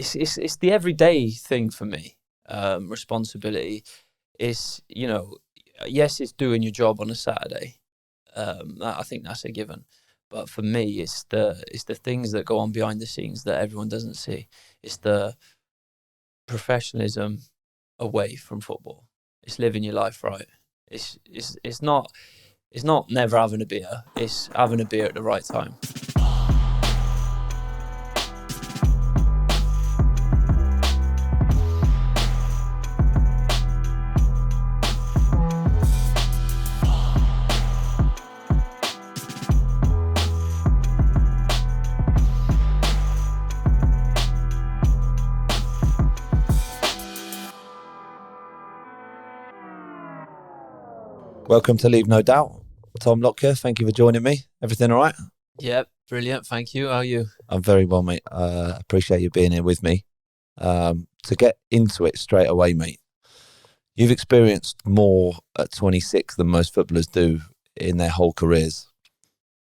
it's the everyday thing for me. Responsibility is, yes, it's doing your job on a Saturday. I think that's a given. But for me, it's the things that go on behind the scenes that everyone doesn't see. It's the professionalism away from football. It's living your life right. It's not never having a beer. It's having a beer at the right time. Welcome to Leave No Doubt. Tom Lockyer, thank you for joining me. Everything all right? Yep, brilliant. Thank you. How are you? I'm very well, mate. Appreciate you being here with me. To get into it straight away, mate, you've experienced more at 26 than most footballers do in their whole careers.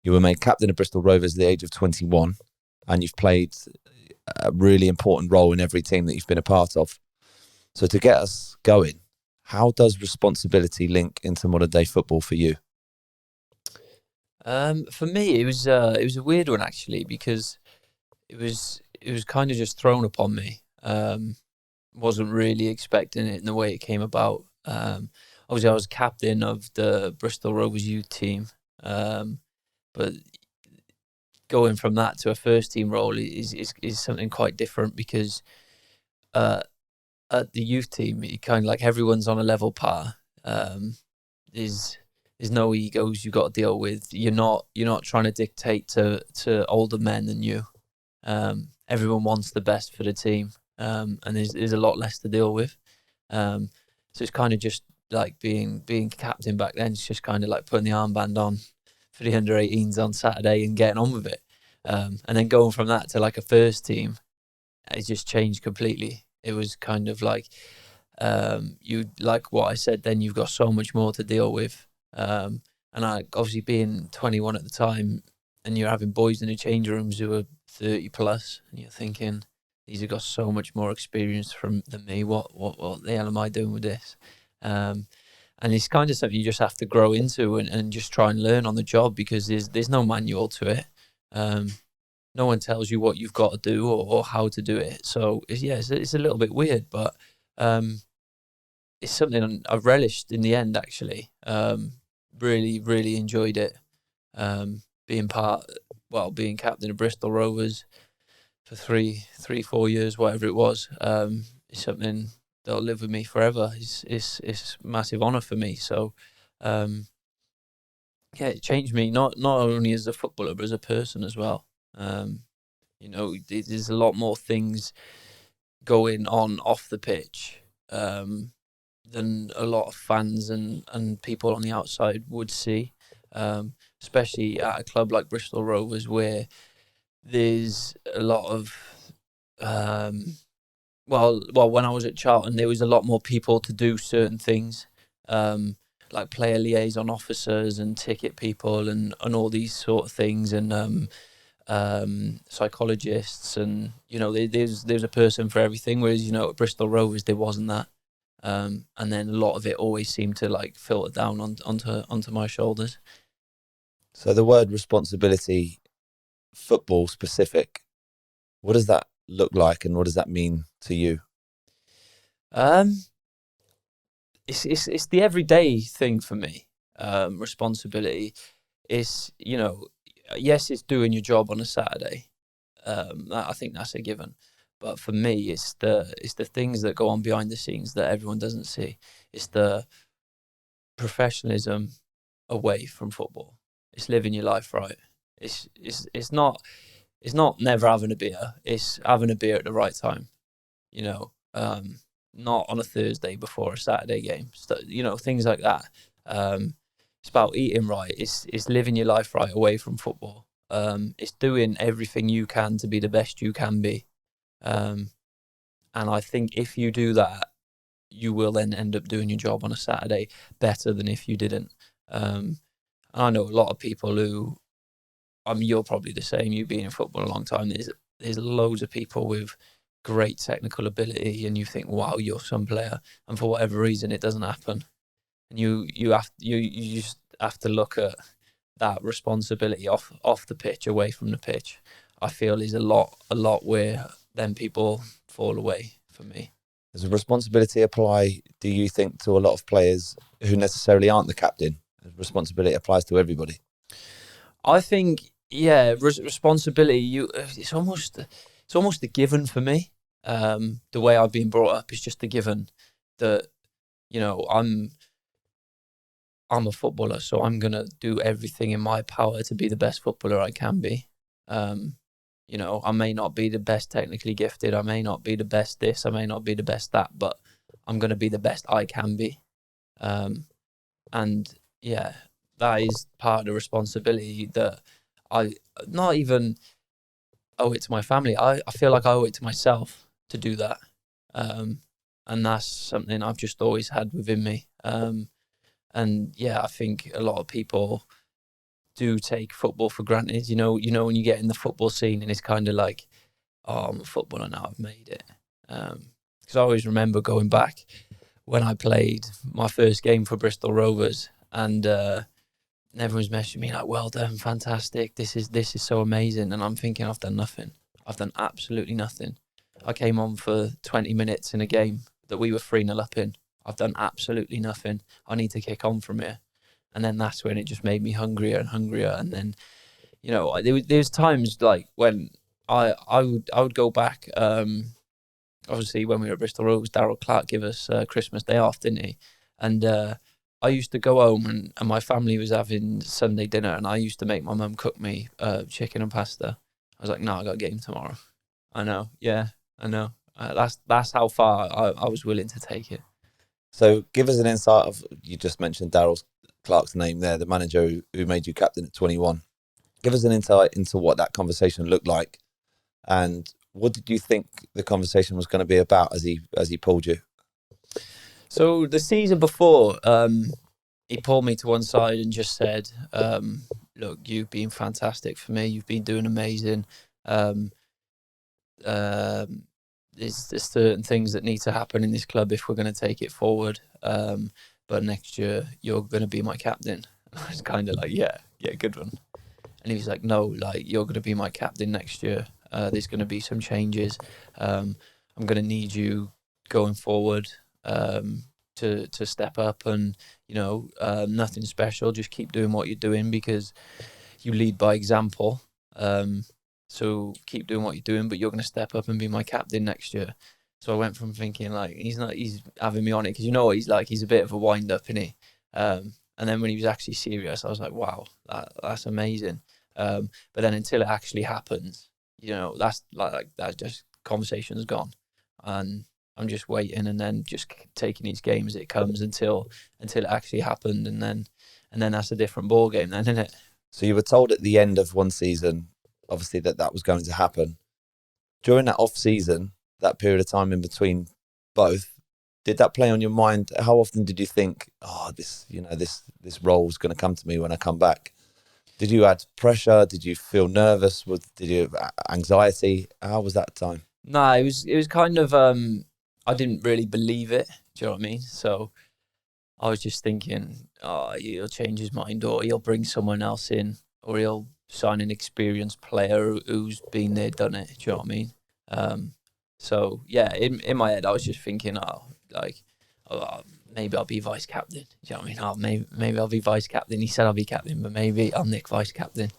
You were made captain of Bristol Rovers at the age of 21, and you've played a really important role in every team that you've been a part of. So to get us going, how does responsibility link into modern day football for you? For me, it was a weird one actually, because it was kind of just thrown upon me. Wasn't really expecting it in the way it came about. Obviously, I was captain of the Bristol Rovers youth team, but going from that to a first team role is something quite different, because at the youth team, you kind of like everyone's on a level par. There's no egos you got to deal with. You're not trying to dictate to older men than you. Everyone wants the best for the team, and there's a lot less to deal with. So it's kind of just like being captain back then. It's just kind of like putting the armband on for the under-18s on Saturday and getting on with it. And then going from that to like a first team, it just changed completely. It was kind of like, you like what I said, then you've got so much more to deal with. And I obviously being 21 at the time, and you're having boys in the change rooms who are 30 plus, and you're thinking, these have got so much more experience than me. What the hell am I doing with this? And it's kind of something you just have to grow into and just try and learn on the job, because there's no manual to it. No one tells you what you've got to do or how to do it. So it's a little bit weird, but it's something I've relished in the end, actually. Really, really enjoyed it. Being captain of Bristol Rovers for 4 years, whatever it was, is something that'll live with me forever. It's a massive honour for me. So, it changed me not only as a footballer but as a person as well. There's a lot more things going on off the pitch than a lot of fans and people on the outside would see, especially at a club like Bristol Rovers, where there's a lot of when I was at Charlton, there was a lot more people to do certain things, like player liaison officers and ticket people and all these sort of things, and psychologists, and there's a person for everything, whereas at Bristol Rovers there wasn't that, and then a lot of it always seemed to like filter down onto my shoulders. So the word responsibility, football specific, what does that look like and what does that mean to you? It's the everyday thing for me. Responsibility is, yes, it's doing your job on a Saturday. I think that's a given. But for me, it's the things that go on behind the scenes that everyone doesn't see. It's the professionalism away from football. It's living your life right. It's not never having a beer. It's having a beer at the right time. Not on a Thursday before a Saturday game. So, things like that. It's about eating right. It's living your life right away from football. It's doing everything you can to be the best you can be. And I think if you do that, you will then end up doing your job on a Saturday better than if you didn't. I know a lot of people who, you're probably the same, you being in football a long time, there's loads of people with great technical ability, and you think, wow, you're some player, and for whatever reason it doesn't happen, and you just have to look at that responsibility off the pitch, away from the pitch. I feel is a lot where then people fall away for me. Does a responsibility apply, do you think, to a lot of players who necessarily aren't the captain? Responsibility applies to everybody. I think, yeah, responsibility. It's almost a given for me. The way I've been brought up is just a given that, you know, I'm a footballer, so I'm gonna do everything in my power to be the best footballer I can be. You know, I may not be the best technically gifted, I may not be the best this, I may not be the best that, but I'm gonna be the best I can be. And yeah, that is part of the responsibility that I not even owe it to my family. I feel like I owe it to myself to do that. And that's something I've just always had within me. And yeah, I think a lot of people do take football for granted. You know, when you get in the football scene and it's kind of like, oh, I'm a footballer now, I've made it. Because I always remember going back when I played my first game for Bristol Rovers, and everyone's messaging me like, well done, fantastic, this is so amazing. And I'm thinking, I've done nothing. I've done absolutely nothing. I came on for 20 minutes in a game that we were 3-0 up in. I've done absolutely nothing. I need to kick on from here. And then that's when it just made me hungrier and hungrier. And then, you know, there's times like when I would go back. Obviously, when we were at Bristol Rovers, Darryl Clark gave us Christmas Day off, didn't he? And I used to go home and my family was having Sunday dinner, and I used to make my mum cook me chicken and pasta. I was like, no, I got a game tomorrow. I know, yeah, I know. That's how far I was willing to take it. So give us an insight of, you just mentioned Darryl Clark's name there, the manager who made you captain at 21. Give us an insight into what that conversation looked like, and what did you think the conversation was going to be about as he pulled you? So the season before, he pulled me to one side and just said, look, you've been fantastic for me. You've been doing amazing. There's certain things that need to happen in this club if we're going to take it forward. But next year, you're going to be my captain. I was kind of like, yeah, good one. And he was like, no, like, you're going to be my captain next year. There's going to be some changes. I'm going to need you going forward to step up, and, you know, nothing special. Just keep doing what you're doing because you lead by example. So keep doing what you're doing, but you're going to step up and be my captain next year. So I went from thinking like he's having me on it because you know what he's like. He's a bit of a wind up, isn't he? And then when he was actually serious, I was like, wow, that's amazing. But then until it actually happens, you know, that's just conversation's gone, and I'm just waiting and then just taking each game as it comes until it actually happened, and then that's a different ball game, then, isn't it? So you were told at the end of one season, obviously, that was going to happen. During that off season, that period of time in between both, did that play on your mind? How often did you think, oh, this role is going to come to me when I come back? Did you add pressure? Did you feel nervous? Did you have anxiety? How was that time? No, it was kind of I didn't really believe it. Do you know what I mean? So I was just thinking, oh, he'll change his mind, or he'll bring someone else in, or he'll sign an experienced player who's been there, done it. Do you know what I mean? So yeah, in my head, I was just thinking, maybe I'll be vice captain. Do you know what I mean? Maybe I'll be vice captain. He said I'll be captain, but maybe I'll nick vice captain.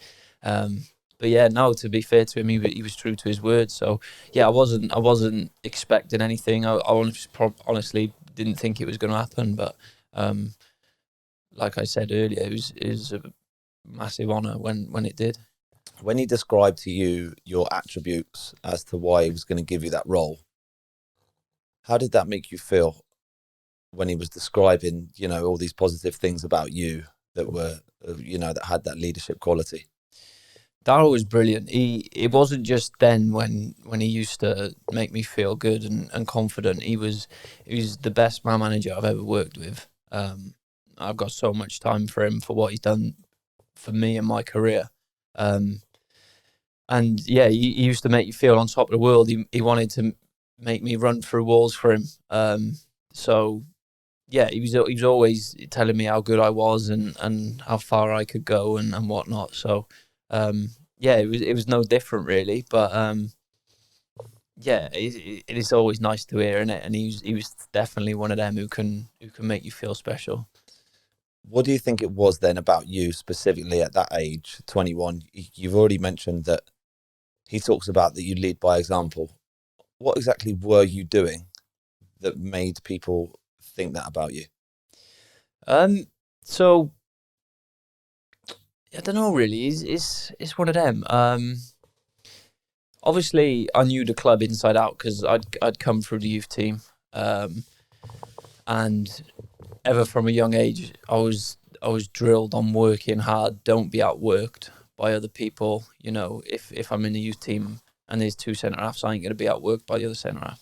But yeah, no, to be fair to him, he was true to his word. So yeah, I wasn't expecting anything. I honestly didn't think it was going to happen. But like I said earlier, it was a massive honour when it did. When he described to you your attributes as to why he was going to give you that role, how did that make you feel when he was describing, you know, all these positive things about you that were, you know, that had that leadership quality? Darryl was brilliant. It wasn't just then when he used to make me feel good and confident. He was the best man manager I've ever worked with. I've got so much time for him for what he's done for me in my career. And yeah, he used to make you feel on top of the world. He wanted to make me run through walls for him. So yeah, he was always telling me how good I was and how far I could go and whatnot. So yeah, it was no different really. But yeah, it is always nice to hear, isn't it? And he was definitely one of them who can make you feel special. What do you think it was then about you specifically at that age, 21? You've already mentioned that he talks about that you lead by example. What exactly were you doing that made people think that about you? So I don't know really. It's one of them. Obviously I knew the club inside out because I'd come through the youth team, and ever from a young age I was drilled on working hard. Don't be outworked by other people. You know, if I'm in the youth team and there's two centre halves, I ain't gonna be outworked by the other centre half.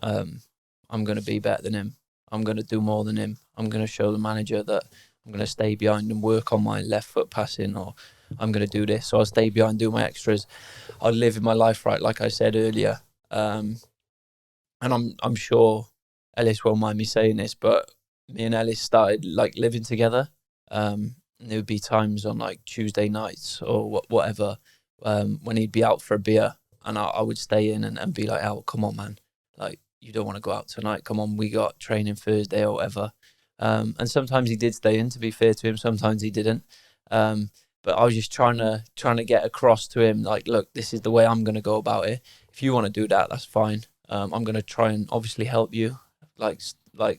I'm gonna be better than him. I'm gonna do more than him. I'm gonna show the manager that I'm gonna stay behind and work on my left foot passing, or I'm gonna do this. So I'll stay behind, do my extras. I'll live my life right, like I said earlier. And I'm sure Ellis won't mind me saying this, but me and Ellis started like living together. And there would be times on like Tuesday nights or whatever, when he'd be out for a beer, and I would stay in and be like, "Oh, come on, man! Like, you don't want to go out tonight? Come on, we got training Thursday or whatever." And sometimes he did stay in. To be fair to him, sometimes he didn't. But I was just trying to get across to him, like, look, this is the way I'm going to go about it. If you want to do that, that's fine. I'm going to try and obviously help you, like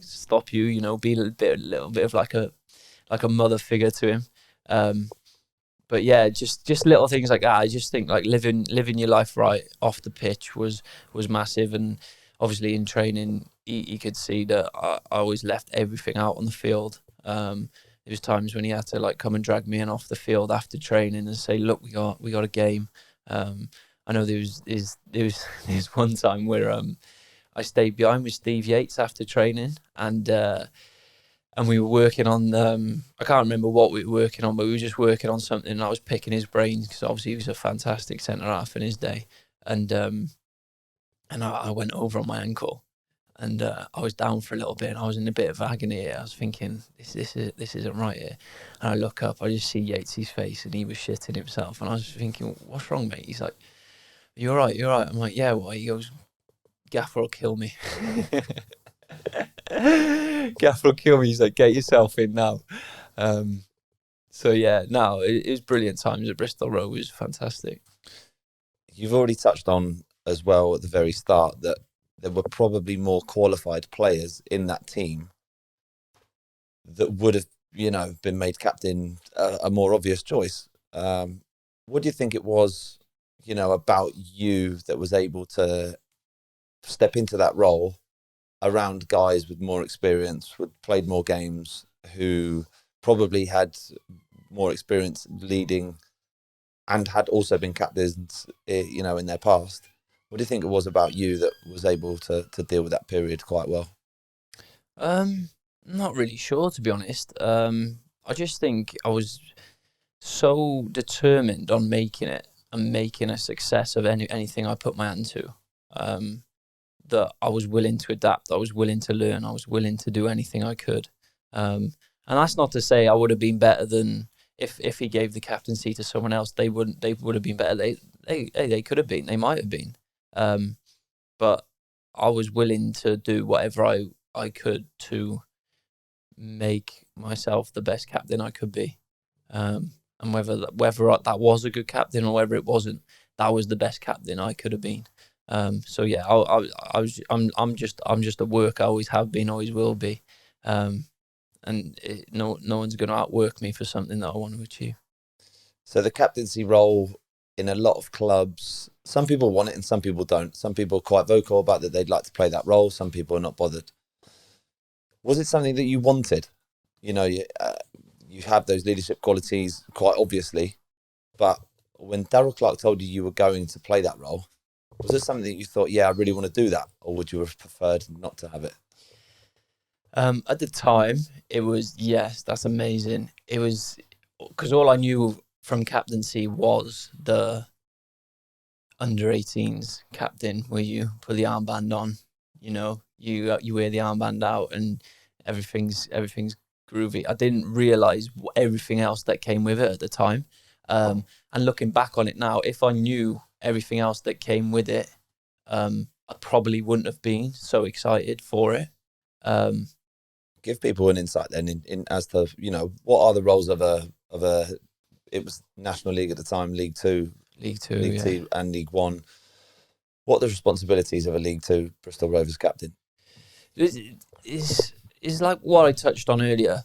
stop you, you know, be a little bit of like a mother figure to him. But yeah, just little things like that. I just think like living your life right off the pitch was massive, and obviously in training, he could see that I always left everything out on the field. There was times when he had to like come and drag me in off the field after training and say, "Look, we got a game." I know there was one time where I stayed behind with Steve Yates after training, and we were working on I can't remember what we were working on, but we were just working on something, and I was picking his brains because obviously he was a fantastic centre half in his day, and I went over on my ankle, and I was down for a little bit, and I was in a bit of agony here. I was thinking, this isn't right here, and I look up, I just see Yates's face, and he was shitting himself, and I was thinking, what's wrong, mate? He's like, "You're right, you're right." I'm like, "Yeah, what?" He goes, "Gaffer will kill me." Gaffer will kill me. He's like, "Get yourself in now." So yeah, no, it was brilliant times at Bristol Road. It was fantastic. You've already touched on as well at the very start that there were probably more qualified players in that team that would have, you know, been made captain a more obvious choice. What do you think it was, you know, about you that was able to step into that role around guys with more experience, who played more games, who probably had more experience leading and had also been captains, you know, in their past? What do you think it was about you that was able to deal with that period quite well? Not really sure, to be honest. I just think I was so determined on making it and making a success of anything I put my hand to, that I was willing to adapt. I was willing to learn. I was willing to do anything I could. And that's not to say I would have been better than if he gave the captaincy to someone else. They would have been better. They could have been. They might have been. But I was willing to do whatever I could to make myself the best captain I could be. And whether that was a good captain or whether it wasn't, that was the best captain I could have been. So yeah, I'm just a worker. I always have been, always will be. No one's going to outwork me for something that I want to achieve. So the captaincy role in a lot of clubs, some people want it and some people don't. Some people are quite vocal about that they'd like to play that role. Some people are not bothered. Was it something that you wanted? You know, you have those leadership qualities quite obviously, but when Darryl Clark told you were going to play that role, was it something that you thought, yeah, I really want to do that? Or would you have preferred not to have it? At the time, it was, yes, that's amazing. It was because all I knew from captaincy was the under 18s captain, where you put the armband on, you wear the armband out and everything's groovy. I didn't realize everything else that came with it at the time. And looking back on it now, if I knew everything else that came with it, I probably wouldn't have been so excited for it. Give people an insight then in as to, what are the roles of a it was National League at the time, League Two, and League One. What are the responsibilities of a League Two Bristol Rovers captain? It's like what I touched on earlier.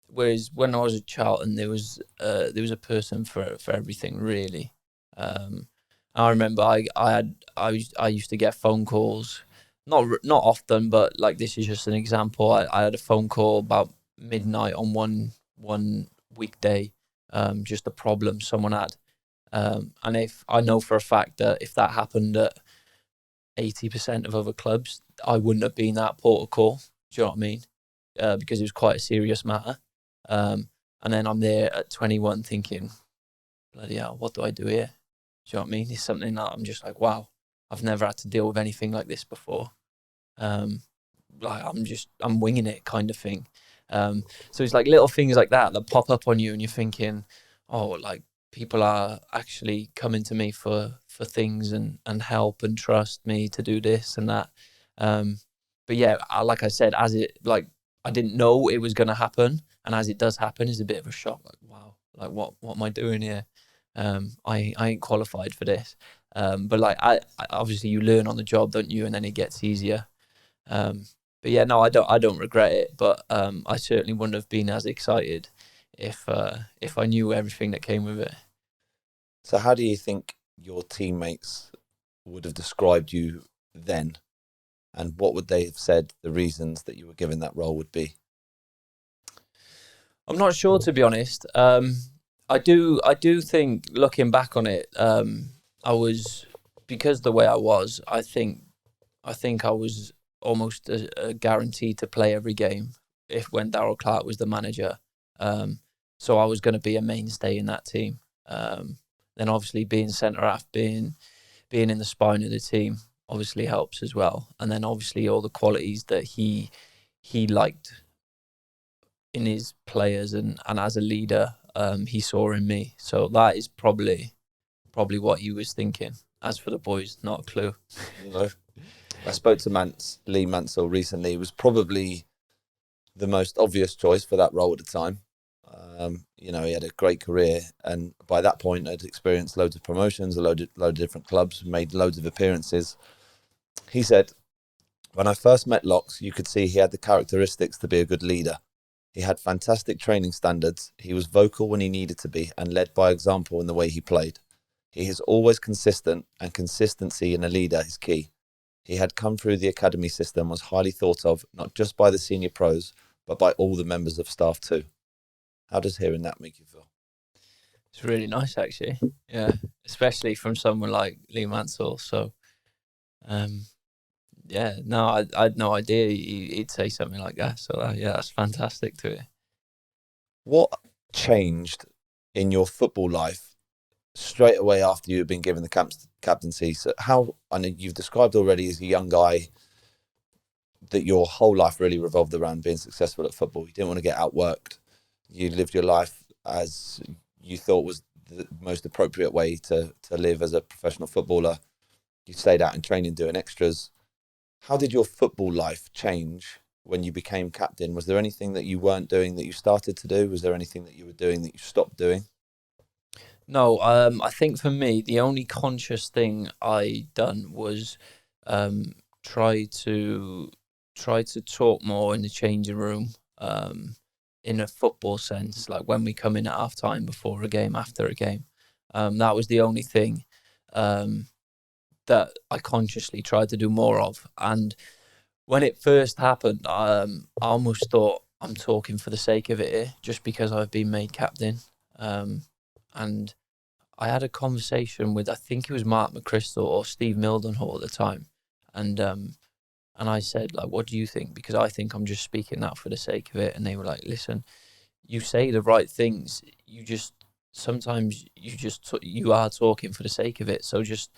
Whereas when I was at Charlton, there was a person for everything really. I remember I used to get phone calls, not often, but like this is just an example. I had a phone call about midnight on one weekday, just a problem someone had. And if I know for a fact that if that happened at 80% of other clubs, I wouldn't have been that port of call. Do you know what I mean? Because it was quite a serious matter. And then I'm there at 21 thinking, bloody hell, what do I do here? Do you know what I mean? It's something that I'm just like, wow, I've never had to deal with anything like this before. I'm winging it kind of thing. So it's like little things like that pop up on you and you're thinking, oh, like people are actually coming to me for things and help and trust me to do this and that. But yeah, like I said, I didn't know it was going to happen. And as it does happen, it's a bit of a shock. Like, wow, like what am I doing here? I ain't qualified for this. But like, I obviously you learn on the job, don't you? And then it gets easier. But yeah, no, I don't regret it. But I certainly wouldn't have been as excited if I knew everything that came with it. So how do you think your teammates would have described you then? And what would they have said the reasons that you were given that role would be? I'm not sure, to be honest. I do think, looking back on it, I was, because the way I was, I think I was almost a guarantee to play every game when Darryl Clark was the manager. So I was going to be a mainstay in that team. Then obviously being centre half, being in the spine of the team obviously helps as well. And then obviously all the qualities that he liked in his players and as a leader, he saw in me. So that is probably what he was thinking. As for the boys, not a clue. No. I spoke to Lee Mansell recently. He was probably the most obvious choice for that role at the time. He had a great career, and by that point had experienced loads of promotions, a load of different clubs, made loads of appearances. He said, when I first met Locks, you could see he had the characteristics to be a good leader. He had fantastic training standards. He was vocal when he needed to be and led by example in the way he played. He is always consistent, and consistency in a leader is key. He had come through the academy system, was highly thought of, not just by the senior pros, but by all the members of staff too. How does hearing that make you feel? It's really nice, actually. Yeah, especially from someone like Lee Mansell. So, yeah, no, I had no idea he'd say something like that. So, yeah, that's fantastic to hear. What changed in your football life straight away after you had been given the captaincy? So I know you've described already as a young guy that your whole life really revolved around being successful at football. You didn't want to get outworked. You lived your life as you thought was the most appropriate way to live as a professional footballer. You stayed out in training doing extras. How did your football life change when you became captain? Was there anything that you weren't doing that you started to do? Was there anything that you were doing that you stopped doing? No, I think for me, the only conscious thing I done was try to talk more in the changing room, in a football sense, like when we come in at half time, before a game, after a game. That was the only thing that I consciously tried to do more of. And when it first happened, I almost thought I'm talking for the sake of it here, just because I've been made captain. And I had a conversation with, I think it was Mark McChrystal or Steve Mildenhall at the time. And I said, like, what do you think? Because I think I'm just speaking that for the sake of it. And they were like, listen, you say the right things. You just sometimes you are talking for the sake of it. So just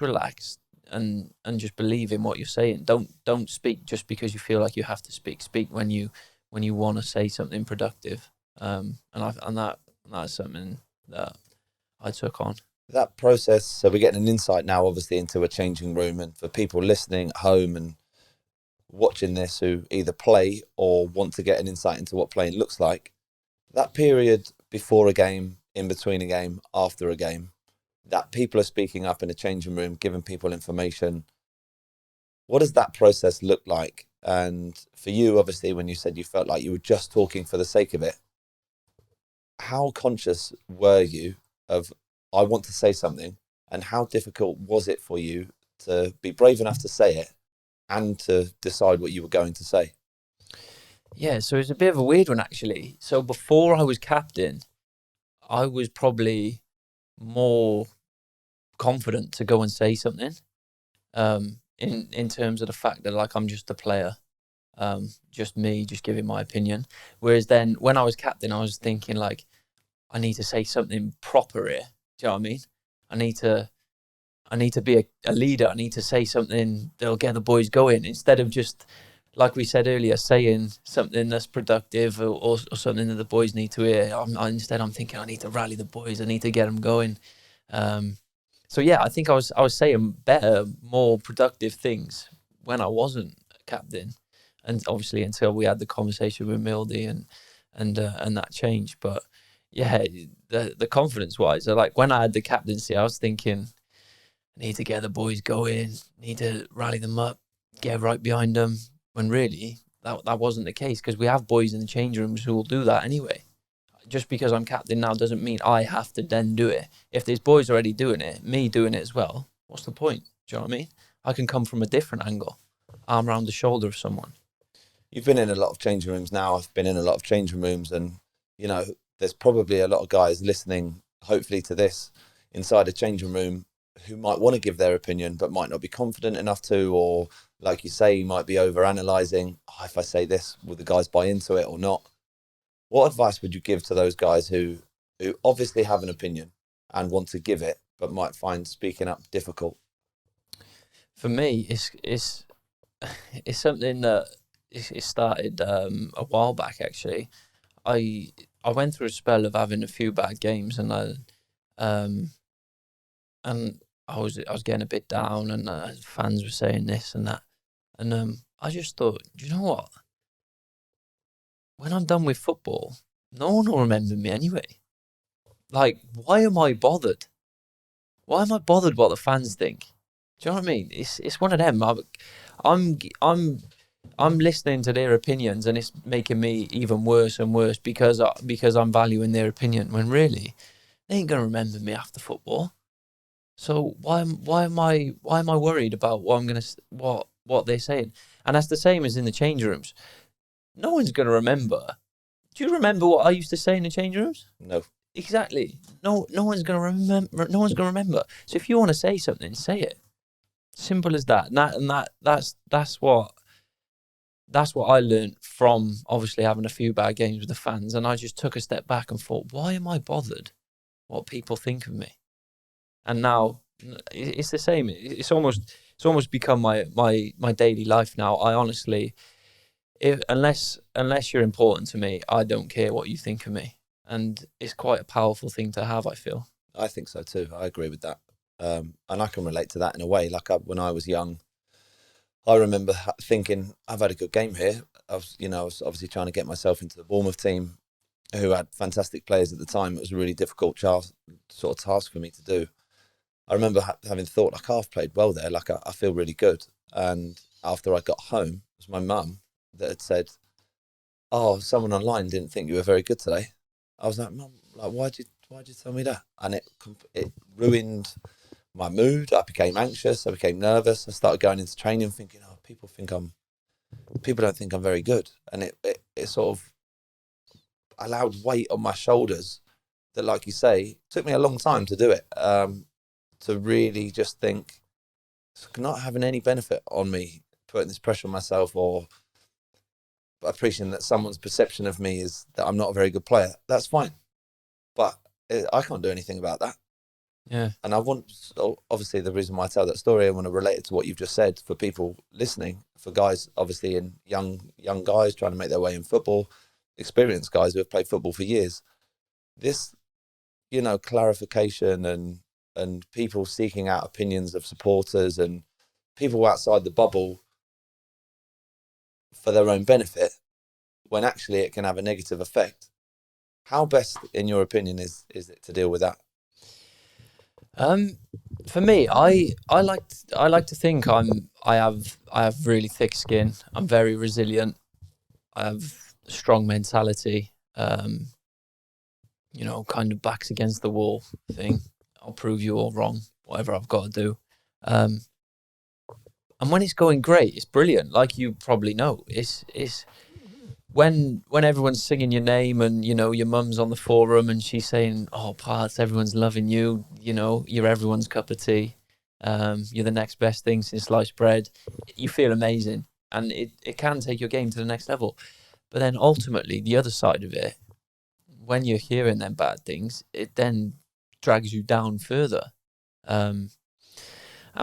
relax and just believe in what you're saying. Don't speak just because you feel like you have to speak. Speak when you want to say something productive. And that's something that I took on. That process, so we're getting an insight now, obviously, into a changing room, and for people listening at home and watching this who either play or want to get an insight into what playing looks like, that period before a game, in between a game, after a game, that people are speaking up in a changing room, giving people information. What does that process look like? And for you, obviously, when you said you felt like you were just talking for the sake of it, how conscious were you of, I want to say something, and how difficult was it for you to be brave enough to say it and to decide what you were going to say? Yeah, so it's a bit of a weird one, actually. So before I was captain, I was probably more confident to go and say something, in terms of the fact that, like, I'm just a player, just me, just giving my opinion. Whereas then when I was captain, I was thinking, like, I need to say something proper here. Do you know what I mean? I need to be a leader. I need to say something that'll get the boys going, instead of just, like we said earlier, saying something that's productive, or something that the boys need to hear. Instead, I'm thinking I need to rally the boys. I need to get them going. So yeah, I think I was saying better, more productive things when I wasn't captain, and obviously until we had the conversation with Mildy and that change. But yeah, the confidence wise, like when I had the captaincy, I was thinking, need to get the boys going, need to rally them up, get right behind them. When really that wasn't the case, because we have boys in the change rooms who will do that anyway. Just because I'm captain now doesn't mean I have to then do it. If there's boys already doing it, me doing it as well, what's the point? Do you know what I mean? I can come from a different angle, arm around the shoulder of someone. You've been in a lot of changing rooms now. I've been in a lot of changing rooms, and you know, there's probably a lot of guys listening, hopefully, to this inside a changing room who might want to give their opinion but might not be confident enough to, or like you say, you might be over analyzing. Oh, if I say this, will the guys buy into it or not? What advice would you give to those guys who obviously have an opinion and want to give it but might find speaking up difficult? For me, it's something that it started a while back, actually. I went through a spell of having a few bad games, and um I was getting a bit down, and fans were saying this and that, and I just thought, do you know what? When I'm done with football, no one will remember me anyway. Like, why am I bothered? Why am I bothered what the fans think? Do you know what I mean? It's one of them. I'm I'm listening to their opinions, and it's making me even worse and worse because I'm valuing their opinion, when really they ain't gonna remember me after football. So why am I worried about what they're saying? And that's the same as in the change rooms. No one's gonna remember. Do you remember what I used to say in the change rooms? No. Exactly. No one's gonna remember. No one's gonna remember. So if you want to say something, say it. Simple as that. That's what I learned from obviously having a few bad games with the fans, and I just took a step back and thought, why am I bothered what people think of me? And now it's the same. It's almost become my daily life now. I honestly, unless you're important to me, I don't care what you think of me, and it's quite a powerful thing to have, I feel. I think so too. I agree with that. And I can relate to that in a way. Like when I was young, I remember thinking, I've had a good game here. I was obviously trying to get myself into the Bournemouth team, who had fantastic players at the time. It was a really difficult sort of task for me to do. I remember having thought, like, oh, I've played well there. Like, I feel really good. And after I got home, it was my mum that had said, oh, someone online didn't think you were very good today. I was like, Mum, like, why'd you tell me that? And it ruined my mood. I became anxious. I became nervous. I started going into training thinking, oh, people don't think I'm very good. And it sort of allowed weight on my shoulders that, like you say, took me a long time to do it. To really just think, it's not having any benefit on me, putting this pressure on myself, or appreciating that someone's perception of me is that I'm not a very good player. That's fine. But I can't do anything about that. Yeah. And obviously the reason why I tell that story, I want to relate it to what you've just said for people listening, for guys, obviously, in young guys trying to make their way in football, experienced guys who have played football for years. This, clarification and people seeking out opinions of supporters and people outside the bubble for their own benefit, when actually it can have a negative effect. How best, in your opinion, is it to deal with that? For me, I like to think I have really thick skin. I'm very resilient. I have a strong mentality. Kind of backs against the wall thing. I'll prove you all wrong, whatever I've got to do. And when it's going great, it's brilliant. Like you probably know, it's when everyone's singing your name and your mum's on the forum and she's saying, "Oh, Parts, everyone's loving you. You're everyone's cup of tea. You're the next best thing since sliced bread." You feel amazing, and it can take your game to the next level. But then ultimately, the other side of it, when you're hearing them bad things, it then drags you down further. And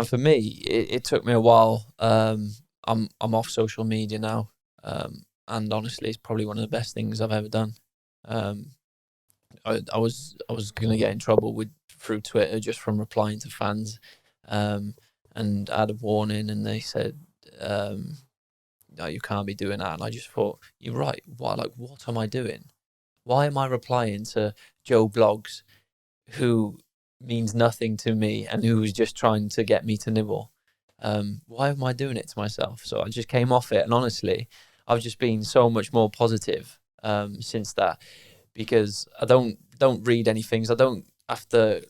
for me, it took me a while. I'm off social media now. And honestly, it's probably one of the best things I've ever done. I was going to get in trouble through Twitter just from replying to fans, and I had a warning, and they said, "No, you can't be doing that." And I just thought, "You're right. What am I doing? Why am I replying to Joe Blogs, who means nothing to me and who was just trying to get me to nibble? Why am I doing it to myself?" So I just came off it, and honestly, I've just been so much more positive since that, because I don't read any things. I don't have to,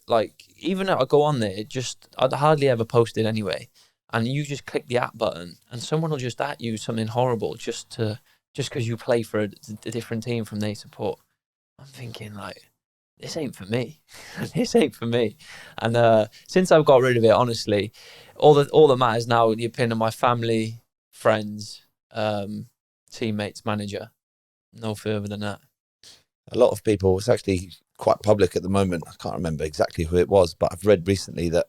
even if I go on there, I'd hardly ever post it anyway. And you just click the at button and someone will just at you something horrible just because you play for a different team from they support. I'm thinking this ain't for me. This ain't for me. And since I've got rid of it, honestly, all that matters now is the opinion of my family, friends, teammates, manager. No further than that. A lot of people, it's actually quite public at the moment. I can't remember exactly who it was, but I've read recently that,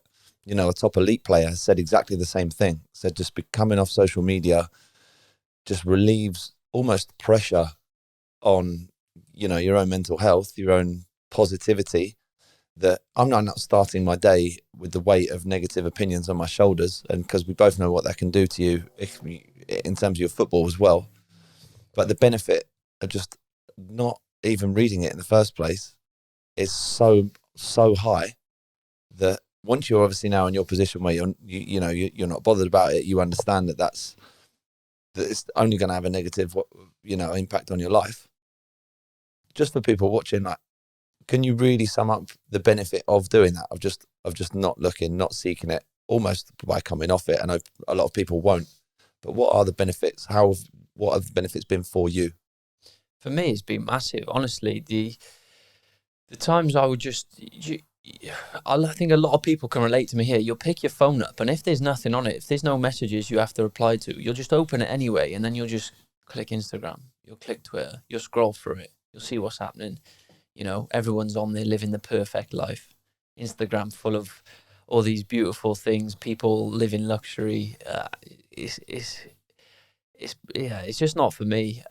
a top elite player has said exactly the same thing. Said just coming off social media just relieves almost pressure on, your own mental health, your own positivity, that I'm not starting my day with the weight of negative opinions on my shoulders. And because we both know what that can do to you in terms of your football as well. But the benefit of just not even reading it in the first place is so high that once you're obviously now in your position where you're not bothered about it, you understand that it's only going to have a negative impact on your life. Just for people watching, can you really sum up the benefit of doing that, of just not looking, not seeking it, almost by coming off it? I know a lot of people won't, but what are the benefits? What have the benefits been for you? For me, it's been massive. Honestly, the times I would I think a lot of people can relate to me here. You'll pick your phone up, and if there's nothing on it, if there's no messages you have to reply to, you'll just open it anyway, and then you'll just click Instagram, you'll click Twitter, you'll scroll through it, you'll see what's happening. Everyone's on there living the perfect life. Instagram full of all these beautiful things, people living luxury. It's just not for me.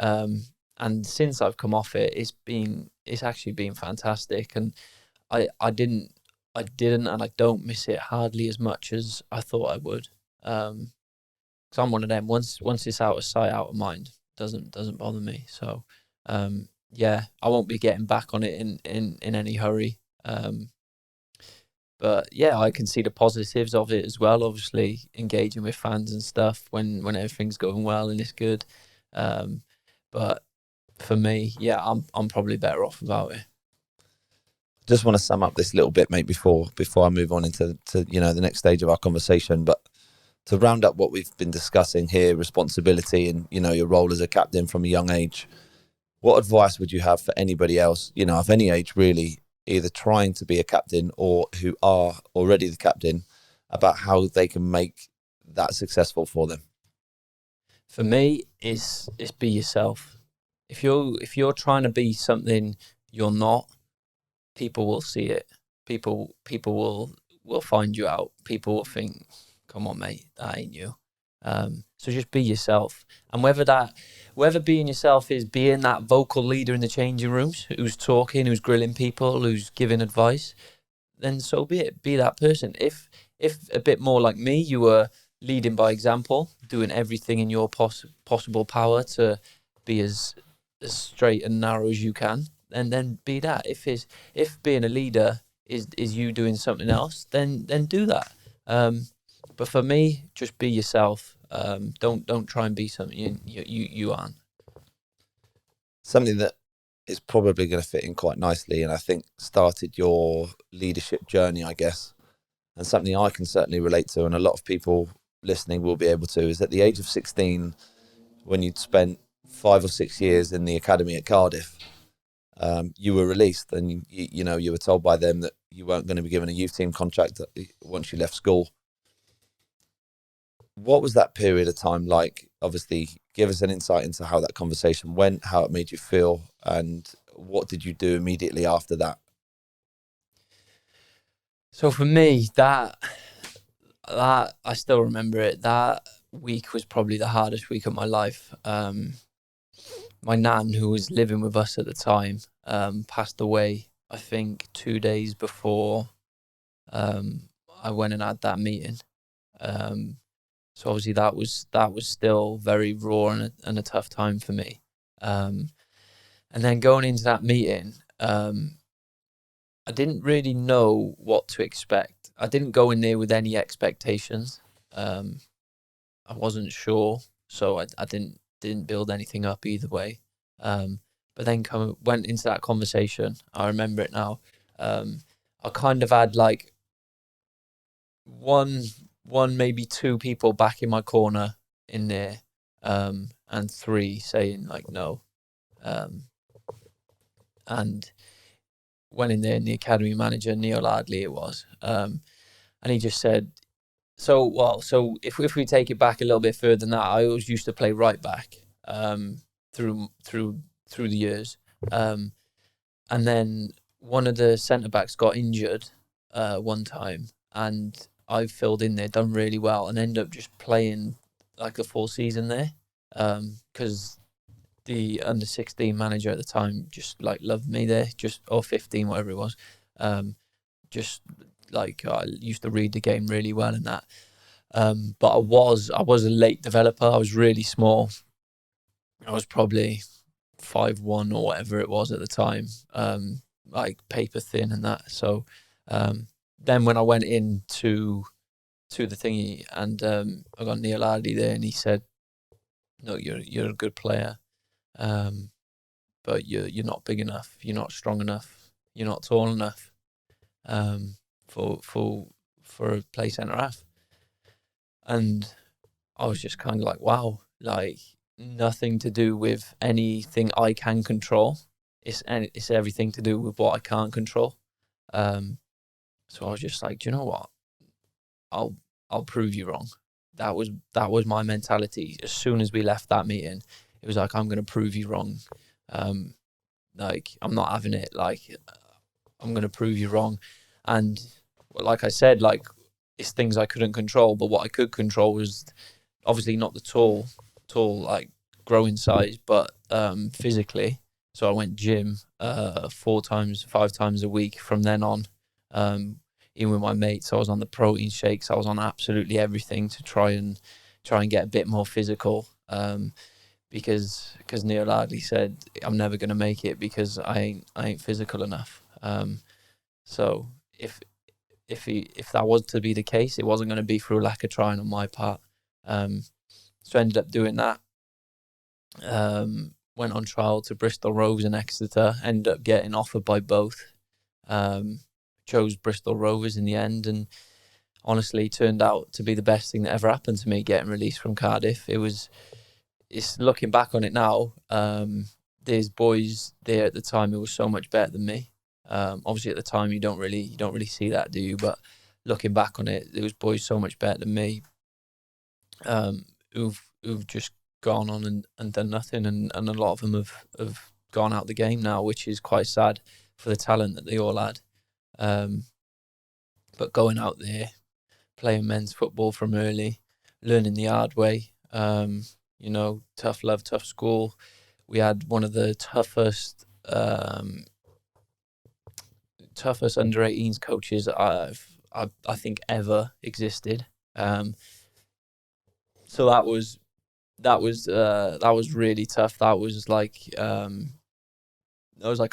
And since I've come off it, it's actually been fantastic. And I didn't, and I don't miss it hardly as much as I thought I would. Because I'm one of them. Once it's out of sight, out of mind, doesn't bother me. So, I won't be getting back on it in any hurry. But yeah, I can see the positives of it as well. Obviously, engaging with fans and stuff when everything's going well and it's good. But for me, I'm probably better off about it. Just want to sum up this little bit, mate, before I move on into the next stage of our conversation. But to round up what we've been discussing here, responsibility and your role as a captain from a young age, what advice would you have for anybody else, of any age really, either trying to be a captain or who are already the captain, about how they can make that successful for them? For me, it's be yourself. If you're trying to be something you're not, people will see it. People will find you out. People will think, "Come on, mate, that ain't you." So just be yourself, and whether being yourself is being that vocal leader in the changing rooms, who's talking, who's grilling people, who's giving advice, then so be it. Be that person. If a bit more like me, you were leading by example, doing everything in your possible power to be as straight and narrow as you can, and then be that. If being a leader is you doing something else, then do that. But for me, just be yourself. Don't try and be something you aren't. Something that is probably going to fit in quite nicely, and I think started your leadership journey, I guess, and something I can certainly relate to, and a lot of people listening will be able to, is at the age of 16, when you'd spent 5 or 6 years in the academy at Cardiff, you were released, and you were told by them that you weren't going to be given a youth team contract once you left school. What was that period of time like? Obviously, give us an insight into how that conversation went, how it made you feel, and what did you do immediately after that? So for me, that I still remember it. That week was probably the hardest week of my life. My nan, who was living with us at the time, passed away, I think 2 days before I went and had that meeting. So obviously that was still very raw and a tough time for me. And then going into that meeting, I didn't really know what to expect. I didn't go in there with any expectations. I wasn't sure, so I didn't build anything up either way. But then went into that conversation. I remember it now. I kind of had like one maybe two people back in my corner in there, and 3 saying like no. And went in there, and the academy manager, Neil Ardley it was, and he just said, so if we take it back a little bit further than that, I always used to play right back through the years, and then one of the centre backs got injured one time, and I filled in there, done really well, and ended up just playing like the full season there, because the under 16 manager at the time just like loved me there, or 15, whatever it was, just like I used to read the game really well and that. But I was a late developer. I was really small. I was probably 5'1" or whatever it was at the time, like paper thin and that. So then when I went into the thingy, and I got Neil Ardley there, and he said, "No, you're a good player, but you're not big enough. You're not strong enough. You're not tall enough for a play centre half." And I was just kind of like, wow, like nothing to do with anything I can control. It's everything to do with what I can't control. So I was just like, do you know what? I'll prove you wrong. That was my mentality. As soon as we left that meeting, it was like, I'm going to prove you wrong. Like, I'm not having it. Like, I'm going to prove you wrong. And like I said, like, it's things I couldn't control, but what I could control was obviously not the tall, like growing size, but physically. So I went gym 5 times a week from then on. Even with my mates, I was on the protein shakes. I was on absolutely everything to try and get a bit more physical. Because Neil Ardley said I'm never going to make it because I ain't physical enough. So if that was to be the case, it wasn't going to be through a lack of trying on my part. So I ended up doing that. Went on trial to Bristol Rovers and Exeter. Ended up getting offered by both. Chose Bristol Rovers in the end, and honestly turned out to be the best thing that ever happened to me, getting released from Cardiff. It's looking back on it now, there's boys there at the time who were so much better than me. Obviously at the time you don't really see that, do you? But looking back on it, there was boys so much better than me, who've just gone on and done nothing, and a lot of them have gone out the game now, which is quite sad. for the talent that they all had. But going out there, playing men's football from early, learning the hard way, tough love, tough school. We had one of the toughest under 18s coaches I think ever existed. So that was really tough. That was like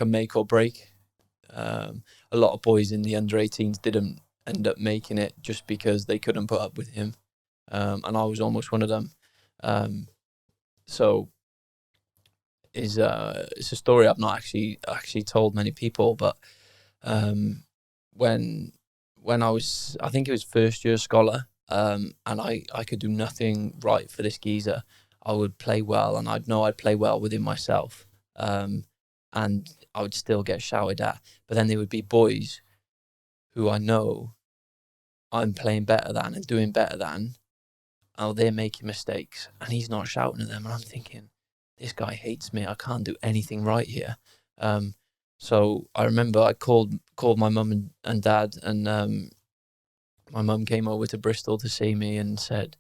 a make or break. A lot of boys in the under 18s didn't end up making it just because they couldn't put up with him, and I was almost one of them. So it's a story I've not actually told many people, but when I was, I think it was first year scholar, and I could do nothing right for this geezer. I would play well, and I'd know I'd play well within myself, and I would still get shouted at. But then there would be boys who I know I'm playing better than and doing better than. Oh, they're making mistakes, and he's not shouting at them. And I'm thinking, this guy hates me. I can't do anything right here. So I remember I called my mum and dad, and my mum came over to Bristol to see me and said,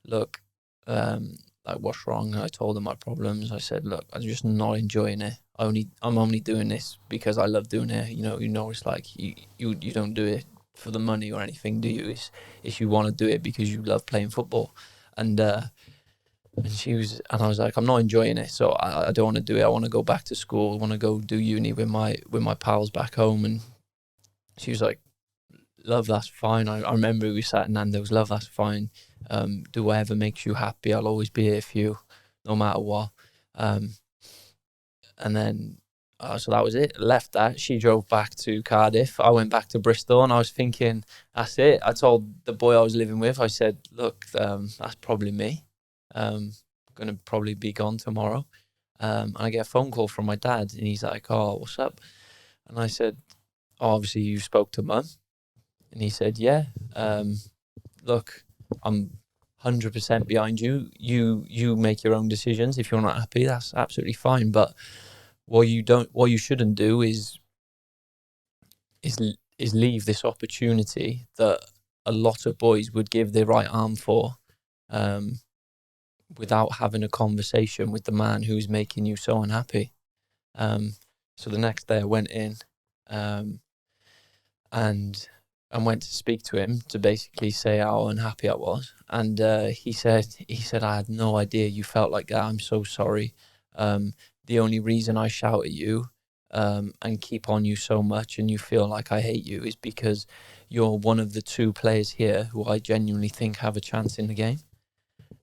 look, like, what's wrong? I told her my problems. I said, look, I'm just not enjoying it. I'm only doing this because I love doing it. You know, it's like you don't do it for the money or anything, do you? It's you want to do it because you love playing football. And I was like, I'm not enjoying it, so I don't want to do it. I want to go back to school. I want to go do uni with my pals back home. And she was like, love, that's fine. I remember we sat in Nando's. Love, that's fine. Do whatever makes you happy. I'll always be here for you, no matter what. And then, so that was it. Left that. She drove back to Cardiff. I went back to Bristol, and I was thinking, that's it. I told the boy I was living with, I said, look, that's probably me. I'm going to probably be gone tomorrow. And I get a phone call from my dad, and he's like, oh, what's up? And I said, oh, obviously you spoke to Mum. And he said, yeah, look, I'm 100% behind you. You make your own decisions. If you're not happy, that's absolutely fine. But what you shouldn't do is leave this opportunity that a lot of boys would give their right arm for, without having a conversation with the man who's making you so unhappy. So the next day I went in, and went to speak to him to basically say how unhappy I was. And he said, I had no idea you felt like that. I'm so sorry. The only reason I shout at you and keep on you so much and you feel like I hate you is because you're one of the two players here who I genuinely think have a chance in the game.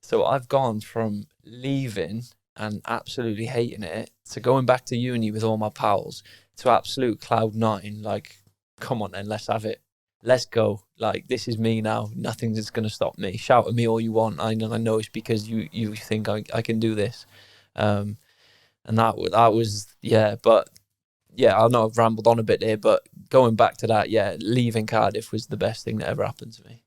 So I've gone from leaving and absolutely hating it to going back to uni with all my pals to absolute cloud nine. Like, come on then, let's have it. Let's go. Like, this is me now. Nothing's going to stop me. Shout at me all you want. I know it's because you think I can do this. And that was, yeah. But yeah, I know I've rambled on a bit there, but going back to that, yeah, leaving Cardiff was the best thing that ever happened to me.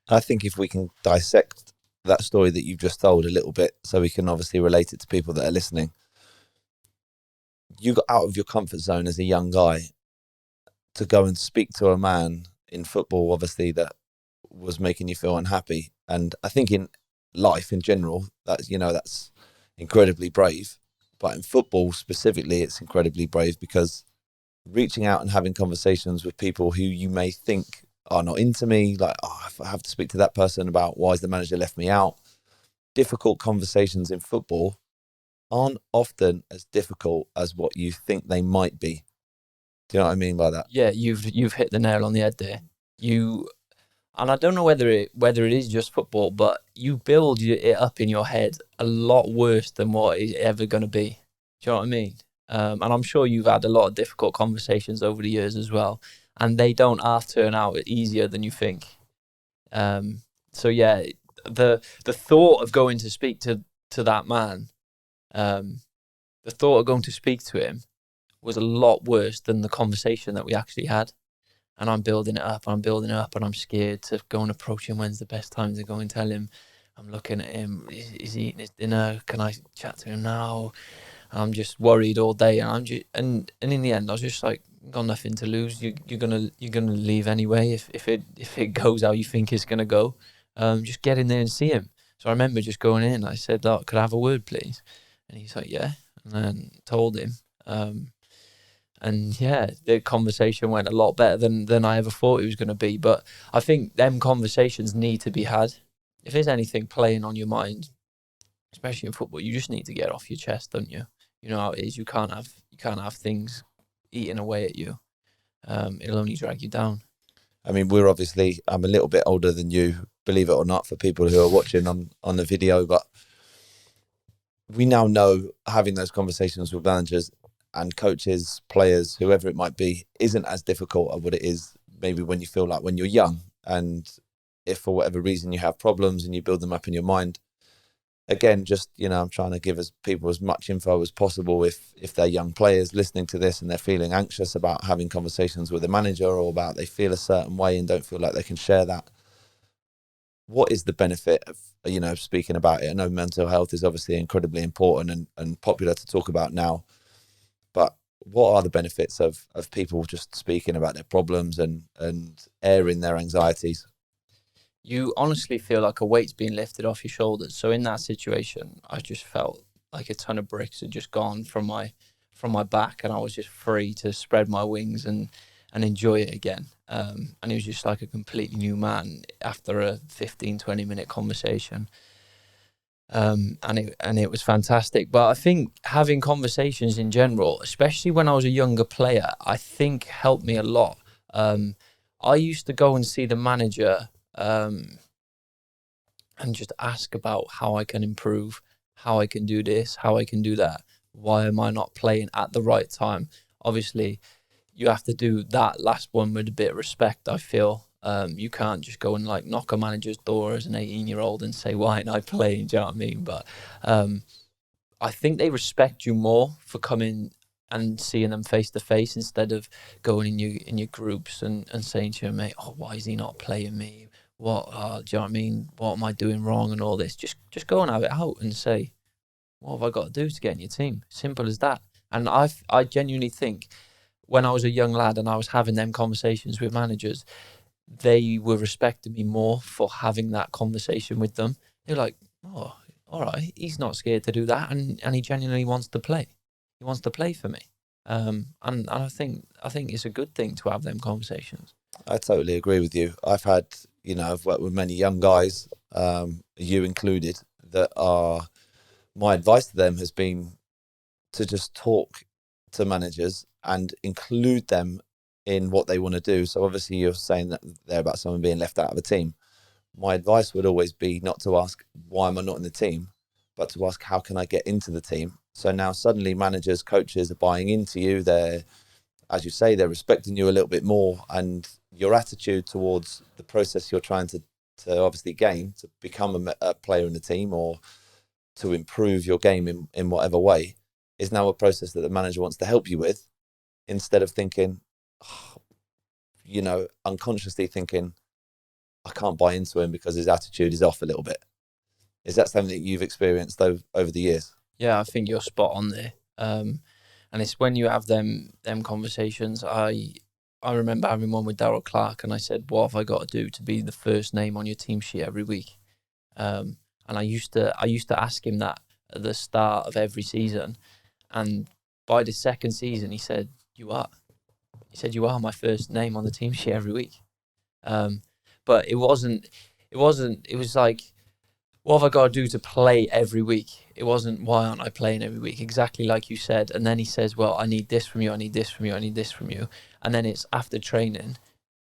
I think if we can dissect that story that you've just told a little bit, so we can obviously relate it to people that are listening. You got out of your comfort zone as a young guy to go and speak to a man in football, obviously, that was making you feel unhappy. And I think in life in general, that's incredibly brave. But in football specifically, it's incredibly brave because reaching out and having conversations with people who you may think are not into me, like, oh, I have to speak to that person about why has the manager left me out. Difficult conversations in football aren't often as difficult as what you think they might be. Do you know what I mean by that? Yeah, you've hit the nail on the head there. And I don't know whether it is just football, but you build it up in your head a lot worse than what it's ever going to be. Do you know what I mean? And I'm sure you've had a lot of difficult conversations over the years as well, and they don't half turn out easier than you think. So yeah, the thought of going to speak to that man, the thought of going to speak to him was a lot worse than the conversation that we actually had. And I'm building it up, and I'm scared to go and approach him. When's the best time to go and tell him? I'm looking at him. Is he eating his dinner? Can I chat to him now? I'm just worried all day, and and in the end, I was just like, got nothing to lose. You're gonna leave anyway if it goes how you think it's gonna go. Just get in there and see him. So I remember just going in. I said, "Look, could I have a word, please?" And he's like, "Yeah," and then told him. And yeah, the conversation went a lot better than I ever thought it was going to be. But I think them conversations need to be had. If there's anything playing on your mind, especially in football, you just need to get off your chest, don't you? You know how it is. You can't have things eating away at you. It'll only drag you down. I mean, I'm a little bit older than you, believe it or not, for people who are watching on the video, but we now know having those conversations with managers and coaches, players, whoever it might be, isn't as difficult as what it is maybe when you feel like when you're young. And if for whatever reason you have problems and you build them up in your mind, again, just, I'm trying to give people as much info as possible if they're young players listening to this and they're feeling anxious about having conversations with a manager, or about they feel a certain way and don't feel like they can share that. What is the benefit of, speaking about it? I know mental health is obviously incredibly important and popular to talk about now, but what are the benefits of people just speaking about their problems and airing their anxieties? You honestly feel like a weight's being lifted off your shoulders. So in that situation, I just felt like a ton of bricks had just gone from my back, and I was just free to spread my wings and enjoy it again. And it was just like a completely new man after a 15-20 minute conversation. And it was fantastic. But I think having conversations in general, especially when I was a younger player, I think helped me a lot. I used to go and see the manager and just ask about how I can improve, how I can do this, how I can do that. Why am I not playing at the right time? Obviously, you have to do that last one with a bit of respect, I feel. You can't just go and like knock a manager's door as an 18-year-old and say, why aren't I playing? Do you know what I mean? But I think they respect you more for coming and seeing them face to face, instead of going in your groups and saying to your mate, oh, why is he not playing me? What, do you know what I mean? What am I doing wrong and all this? Just go and have it out and say, what have I got to do to get in your team? Simple as that. And I genuinely think when I was a young lad and I was having them conversations with managers, they were respecting me more for having that conversation with them. They're like, oh, all right, he's not scared to do that, and he genuinely wants to play. He wants to play for me. And I think it's a good thing to have them conversations. I totally agree with you. I've worked with many young guys, you included, my advice to them has been to just talk to managers and include them in what they want to do. So obviously you're saying that there about someone being left out of a team. My advice would always be not to ask, why am I not in the team? But to ask, how can I get into the team? So now suddenly managers, coaches are buying into you. They're, as you say, they're respecting you a little bit more, and your attitude towards the process you're trying to obviously gain, to become a player in the team or to improve your game in whatever way, is now a process that the manager wants to help you with, instead of thinking, unconsciously thinking, I can't buy into him because his attitude is off a little bit. Is that something that you've experienced over the years? Yeah, I think you're spot on there. And it's when you have them conversations. I remember having one with Darryl Clark, and I said, what have I got to do to be the first name on your team sheet every week? And I used to ask him that at the start of every season. And by the second season, he said, you are. He said, you are my first name on the team sheet every week. But it was like, what have I got to do to play every week? It wasn't, why aren't I playing every week? Exactly like you said. And then he says, well, I need this from you. I need this from you. I need this from you. And then it's after training,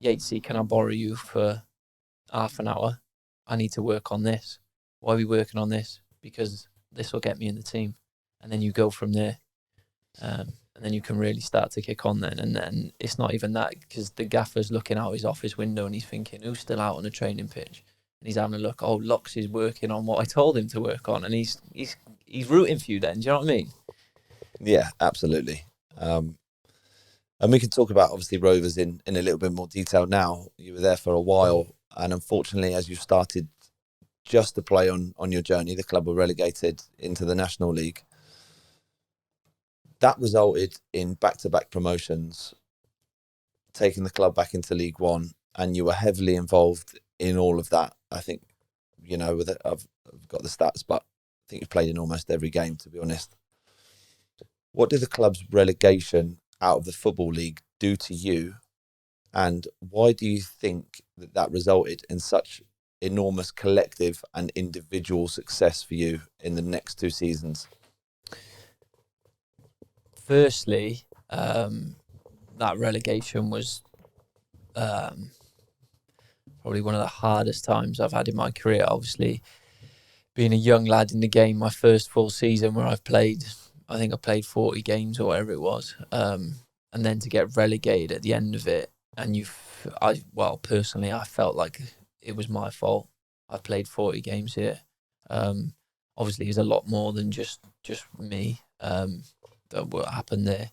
Yatesy, can I borrow you for half an hour? I need to work on this. Why are we working on this? Because this will get me in the team. And then you go from there. And then you can really start to kick on then. And then it's not even that, because the gaffer's looking out his office window and he's thinking, who's still out on the training pitch? And he's having a look, oh, Lux is working on what I told him to work on. And he's rooting for you then. Do you know what I mean? Yeah, absolutely. And we can talk about, obviously, Rovers in a little bit more detail now. You were there for a while. And unfortunately, as you started just to play on your journey, the club were relegated into the National League. that resulted in back-to-back promotions, taking the club back into League One, and you were heavily involved in all of that. I think, I've got the stats, but I think you've played in almost every game, to be honest. What did the club's relegation out of the Football League do to you? And why do you think that resulted in such enormous collective and individual success for you in the next 2 seasons? Firstly, that relegation was probably one of the hardest times I've had in my career. Obviously, being a young lad in the game, my first full season where I played 40 games or whatever it was, and then to get relegated at the end of it, and personally, I felt like it was my fault. I played 40 games here. Obviously, there's a lot more than just me. That what happened there,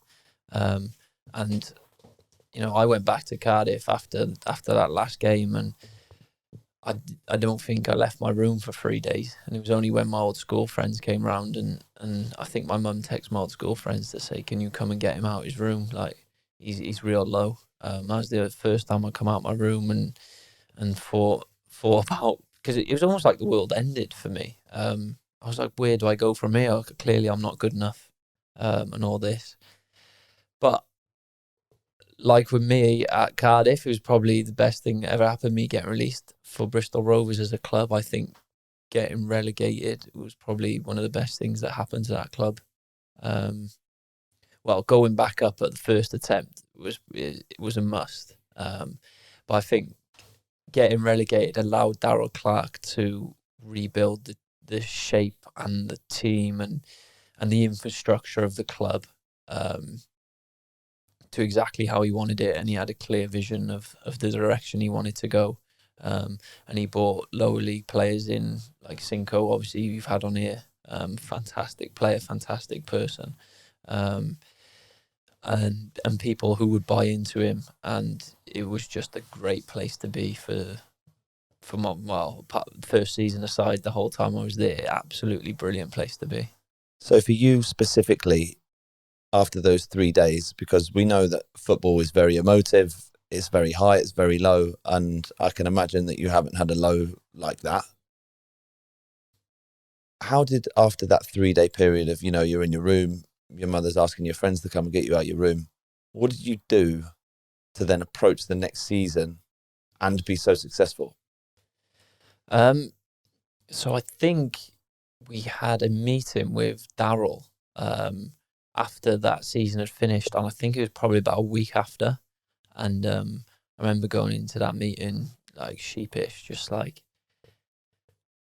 and I went back to Cardiff after that last game, and I don't think I left my room for 3 days, and it was only when my old school friends came round, and I think my mum texted my old school friends to say, "Can you come and get him out of his room? Like he's real low." That was the first time I come out my room and thought about, because it was almost like the world ended for me. I was like, where do I go from here? Clearly, I'm not good enough, and all this. But like with me at Cardiff, it was probably the best thing that ever happened to me getting released for Bristol Rovers as a club. I think getting relegated was probably one of the best things that happened to that club. Going back up at the first attempt was a must. But I think getting relegated allowed Darryl Clark to rebuild the shape and the team and the infrastructure of the club to exactly how he wanted it, and he had a clear vision of the direction he wanted to go. And he brought lower league players in, like Cinco, obviously you've had on here. Fantastic player, fantastic person. And people who would buy into him, and it was just a great place to be for my first season aside. The whole time I was there, absolutely brilliant place to be. So for you specifically, after those 3 days, because we know that football is very emotive, it's very high, it's very low, and I can imagine that you haven't had a low like that. How did, after that 3-day period of, you're in your room, your mother's asking your friends to come and get you out of your room, what did you do to then approach the next season and be so successful? So I think we had a meeting with Darryl after that season had finished, and I think it was probably about a week after. And I remember going into that meeting like sheepish, just like,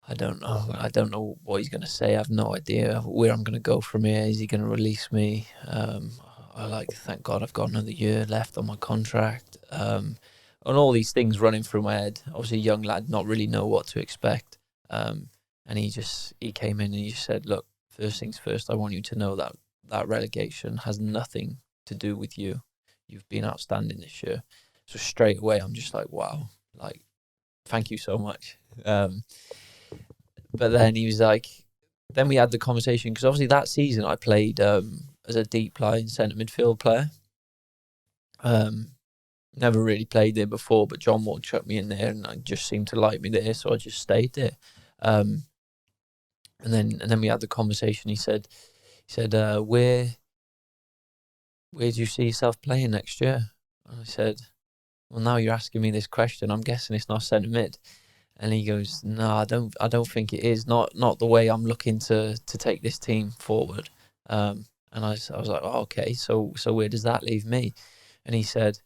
I don't know what he's going to say. I have no idea where I'm going to go from here. Is he going to release me? Thank God I've got another year left on my contract. And all these things running through my head. Obviously, a young lad, not really know what to expect. And he came in and he just said, look, first things first, I want you to know that relegation has nothing to do with you. You've been outstanding this year. So straight away, I'm just like, wow, like, thank you so much. But then he was like, then we had the conversation, because obviously that season I played as a deep line centre midfield player. Never really played there before, but John Wall chucked me in there, and I just seemed to like me there, so I just stayed there. And then we had the conversation. He said, where do you see yourself playing next year? And I said, well, now you're asking me this question, I'm guessing it's not centre mid. And he goes, no, I don't think it is. Not the way I'm looking to take this team forward. And I was like, oh, okay, so where does that leave me? And he said,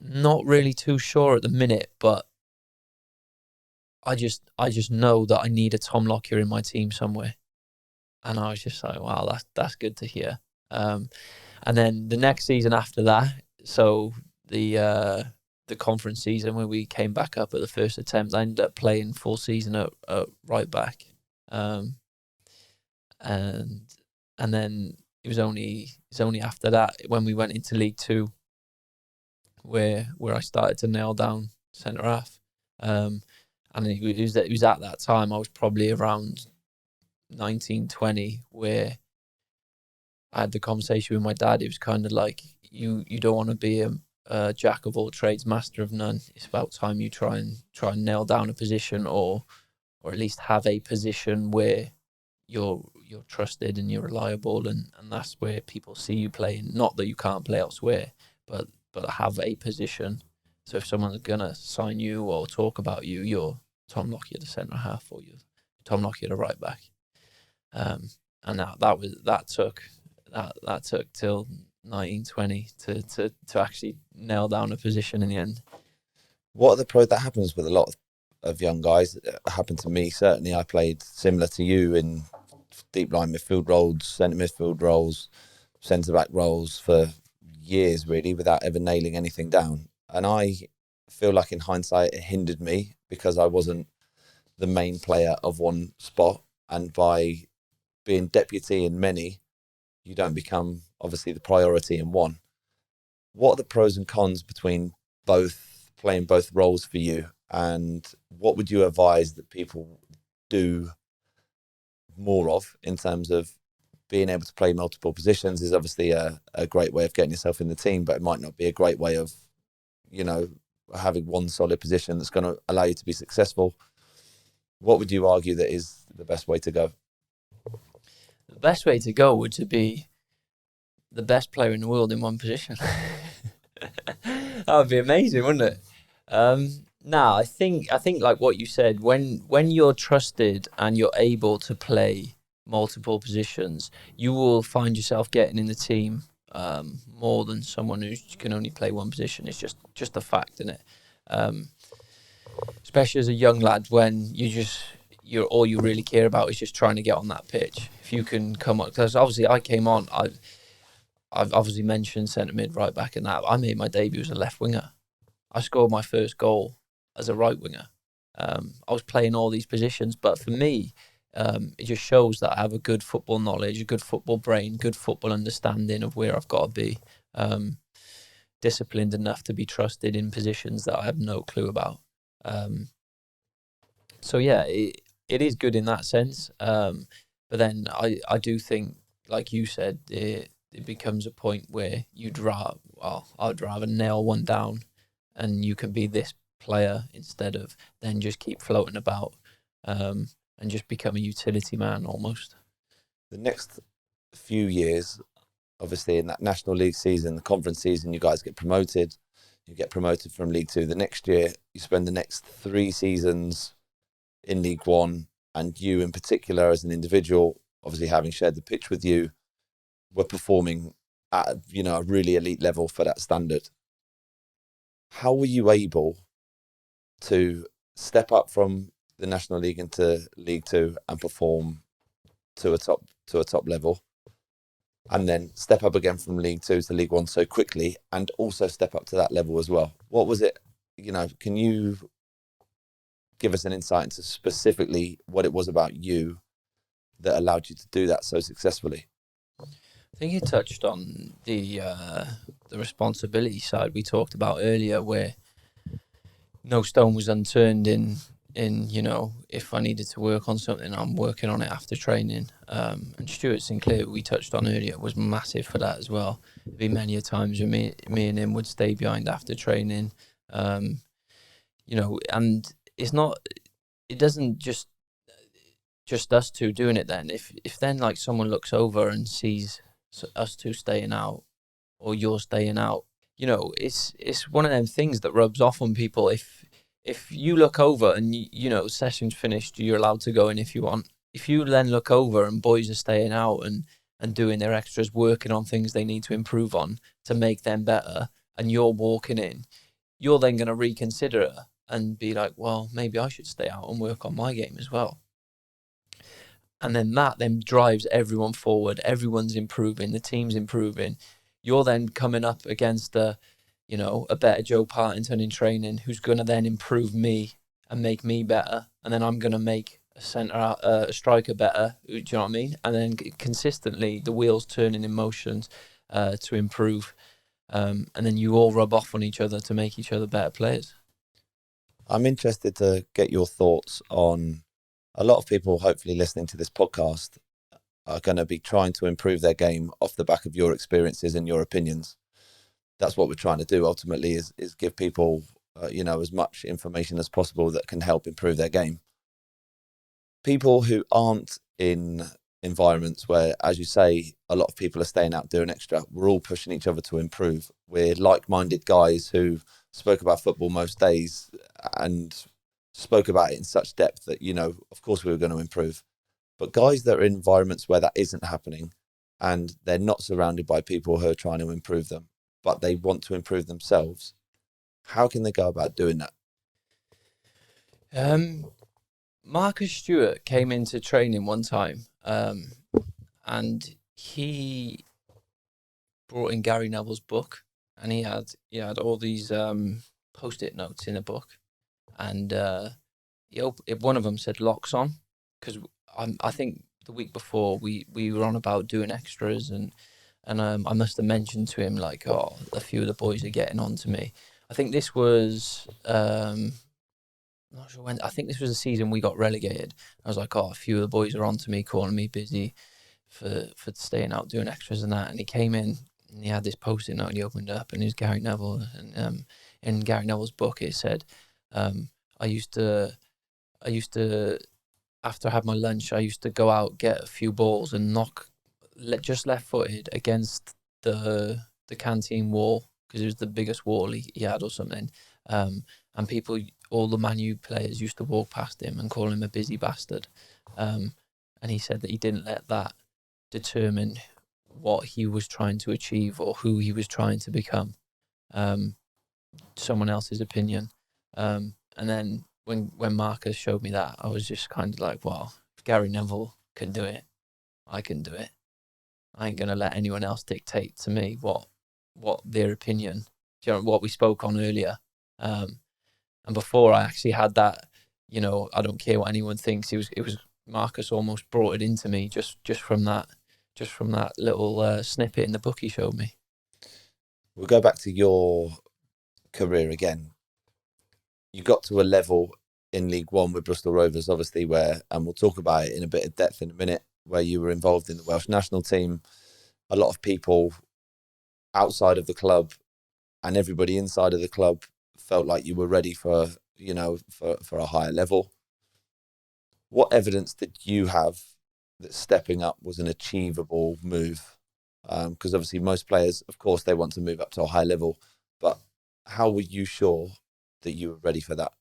not really too sure at the minute, but I just know that I need a Tom Lockyer in my team somewhere. And I was just like, wow, that's good to hear. And then the next season after that, so the conference season where we came back up at the first attempt, I ended up playing full season at right back. And then it was only after that, when we went into League Two, where I started to nail down centre half. And it was at that time I was probably around 19, 20, where I had the conversation with my dad. It was kind of like, you don't want to be a jack of all trades, master of none. It's about time you try and nail down a position, or at least have a position where you're trusted and you're reliable, and that's where people see you playing. Not that you can't play elsewhere, but have a position. So if someone's gonna sign you or talk about you, you're Tom Lockyer, the centre half, or you're Tom Lockyer, the right back. And that took till 1920 to actually nail down a position in the end. What are the pros? That happens with a lot of young guys. It happened to me, certainly. I played similar to you in deep line midfield roles, centre midfield roles, centre back roles for years, really, without ever nailing anything down. And I feel like in hindsight, it hindered me because I wasn't the main player of one spot. And by being deputy in many, you don't become obviously the priority in one. What are the pros and cons between playing both roles for you? And what would you advise that people do more of in terms of being able to play multiple positions? Is obviously a great way of getting yourself in the team, but it might not be a great way of, having one solid position that's going to allow you to be successful. What would you argue that is the best way to go? The best way to go would to be the best player in the world in one position. That would be amazing, wouldn't it? I think like what you said, when you're trusted and you're able to play multiple positions, you will find yourself getting in the team more than someone who can only play one position. It's just a fact, isn't it? Especially as a young lad, when you're all you really care about is just trying to get on that pitch. If you can come up, because obviously I came on, I've obviously mentioned centre mid, right back, and that I made my debut as a left winger. I scored my first goal as a right winger. I was playing all these positions, but for me, it just shows that I have a good football knowledge, a good football brain, good football understanding of where I've got to be. Disciplined enough to be trusted in positions that I have no clue about. So yeah, it is good in that sense. But then I do think, like you said, it becomes a point where I'd rather nail one down and you can be this player instead of then just keep floating about and just become a utility man almost. The next few years, obviously in that National League season, the conference season, you guys get promoted. You get promoted from League Two. The next year, you spend the next 3 seasons in League One, and you in particular as an individual, obviously having shared the pitch with you, were performing at a really elite level for that standard. How were you able to step up from the National League into League Two and perform to a top level, and then step up again from League Two to League One so quickly, and also step up to that level as well? What was it? Can you give us an insight into specifically what it was about you that allowed you to do that so successfully? I think you touched on the responsibility side we talked about earlier, where no stone was unturned in if I needed to work on something, I'm working on it after training. And Stuart Sinclair, we touched on earlier, was massive for that as well. There'd be many a times when me and him would stay behind after training. And it doesn't just us two doing it then. If then like someone looks over and sees us two staying out or you're staying out, it's one of them things that rubs off on people. If you look over and session's finished, you're allowed to go in if you want. If you then look over and boys are staying out and doing their extras, working on things they need to improve on to make them better, and you're walking in, you're then going to reconsider it and be like, well, maybe I should stay out and work on my game as well. And then that then drives everyone forward. Everyone's improving. The team's improving. You're then coming up against a better Joe Partington in training, who's going to then improve me and make me better. And then I'm going to make a striker better. Do you know what I mean? And then consistently the wheels turning in motions to improve. And then you all rub off on each other to make each other better players. I'm interested to get your thoughts on, a lot of people hopefully listening to this podcast are going to be trying to improve their game off the back of your experiences and your opinions. That's what we're trying to do ultimately, is give people, as much information as possible that can help improve their game. People who aren't in environments where, as you say, a lot of people are staying out doing extra, we're all pushing each other to improve. We're like-minded guys who spoke about football most days and spoke about it in such depth that, of course we were going to improve. But guys that are in environments where that isn't happening and they're not surrounded by people who are trying to improve them, but they want to improve themselves, how can they go about doing that? Marcus Stewart came into training one time, and he brought in Gary Neville's book, and he had all these post-it notes in a book, and one of them said "locks on," because I think the week before we were on about doing extras, and I must have mentioned to him like, oh, a few of the boys are getting on to me. I think this was I'm not sure when. I think this was the season we got relegated. I was like, oh, a few of the boys are on to me, calling me busy for staying out doing extras and that. And he came in and he had this post-it note and he opened it up and it was Gary Neville. And in Gary Neville's book it said, I used to after I had my lunch, I used to go out, get a few balls and knock just left-footed against the canteen wall, because it was the biggest wall he had or something. And people, all the Man U players used to walk past him and call him a busy bastard. And he said that he didn't let that determine what he was trying to achieve or who he was trying to become. Someone else's opinion. And then when Marcus showed me that, I was just kind of like, well, if Gary Neville can do it, I can do it. I ain't going to let anyone else dictate to me what their opinion, what we spoke on earlier. And before I actually had that, I don't care what anyone thinks. It was Marcus almost brought it into me just from that little snippet in the book he showed me. We'll go back to your career again. You got to a level in League One with Bristol Rovers, obviously, and we'll talk about it in a bit of depth in a minute, where you were involved in the Welsh national team. A lot of people outside of the club and everybody inside of the club felt like you were ready for a higher level. What evidence did you have that stepping up was an achievable move? Because obviously most players, of course, they want to move up to a high level, but how were you sure that you were ready for that?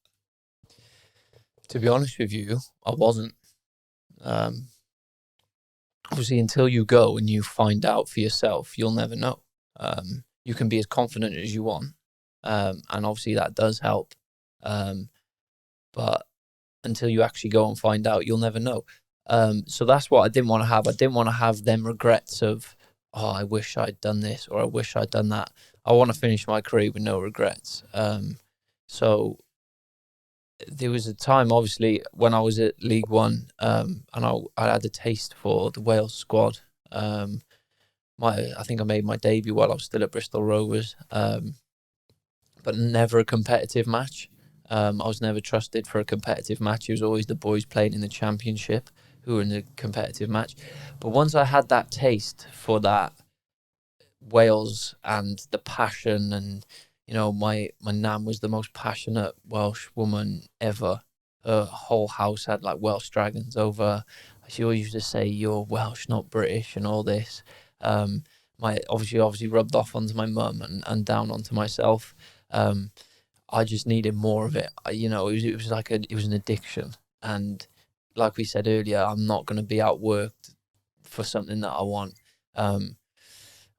To be honest with you, I wasn't. Obviously, until you go and you find out for yourself, you'll never know. You can be as confident as you want, and obviously that does help. But until you actually go and find out, you'll never know. So that's what I didn't want to have. I didn't want to have them regrets of, oh, I wish I'd done this or I wish I'd done that. I want to finish my career with no regrets. So there was a time, obviously, when I was at League One, and I had a taste for the Wales squad. I think I made my debut while I was still at Bristol Rovers, but never a competitive match. I was never trusted for a competitive match. It was always the boys playing in the Championship who were in the competitive match. But once I had that taste for that Wales and the passion, and my nan was the most passionate Welsh woman ever. Her whole house had like Welsh dragons over. She always used to say, "You're Welsh, not British," and all this. My obviously rubbed off onto my mum and down onto myself. I just needed more of it. It was like it was an addiction. And like we said earlier, I'm not going to be outworked for something that I want.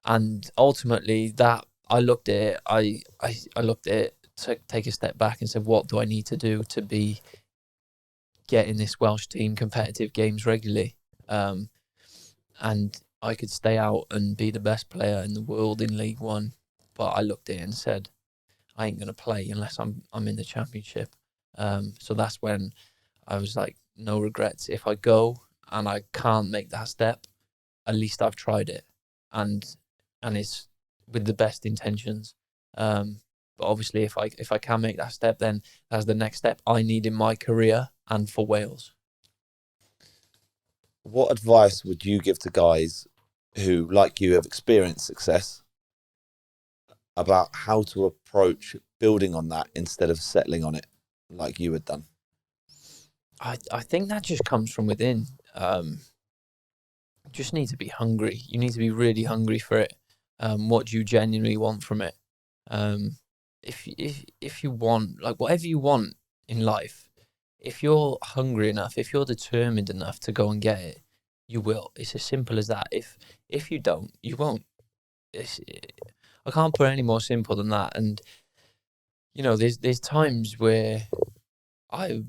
And ultimately, that I looked at it. I looked at it to take a step back and said, what do I need to do to be getting this Welsh team competitive games regularly? And I could stay out and be the best player in the world in League One, but I looked at it and said, I ain't going to play unless I'm in the Championship. So that's when I was like, no regrets. If I go and I can't make that step, at least I've tried it. And it's with the best intentions. But obviously, if I can make that step, then that's the next step I need in my career and for Wales. What advice would you give to guys who, like you, have experienced success about how to approach building on that instead of settling on it like you had done? I think that just comes from within. You just need to be hungry. You need to be really hungry for it. What do you genuinely want from it? Um, if you want, like, whatever you want in life, if you're hungry enough, if you're determined enough to go and get it, you will. It's as simple as that. If you don't, you won't. It's, I can't put it any more simple than that. And there's times where I,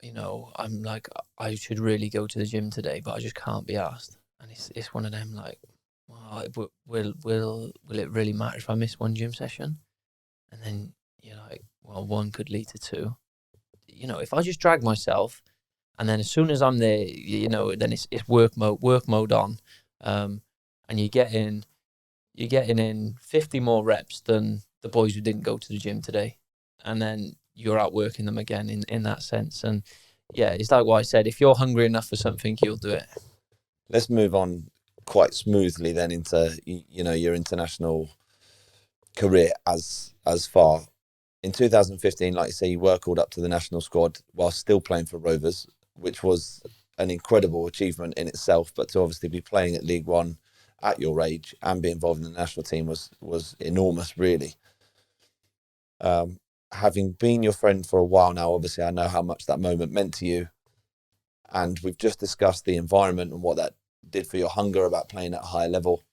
I'm like, I should really go to the gym today, but I just can't be asked. And it's one of them, like, well, will it really matter if I miss one gym session? And then you're like, well, one could lead to two. If I just drag myself, and then as soon as I'm there, then it's work mode on, and you're getting in 50 more reps than the boys who didn't go to the gym today, and then you're outworking them again in that sense. And yeah, it's like what I said: if you're hungry enough for something, you'll do it. Let's move on quite smoothly then into your international career as far. In 2015, like you say, you were called up to the national squad while still playing for Rovers, which was an incredible achievement in itself. But to obviously be playing at League One at your age and be involved in the national team was enormous, really. Having been your friend for a while now, obviously I know how much that moment meant to you. And we've just discussed the environment and what that did for your hunger about playing at a higher level.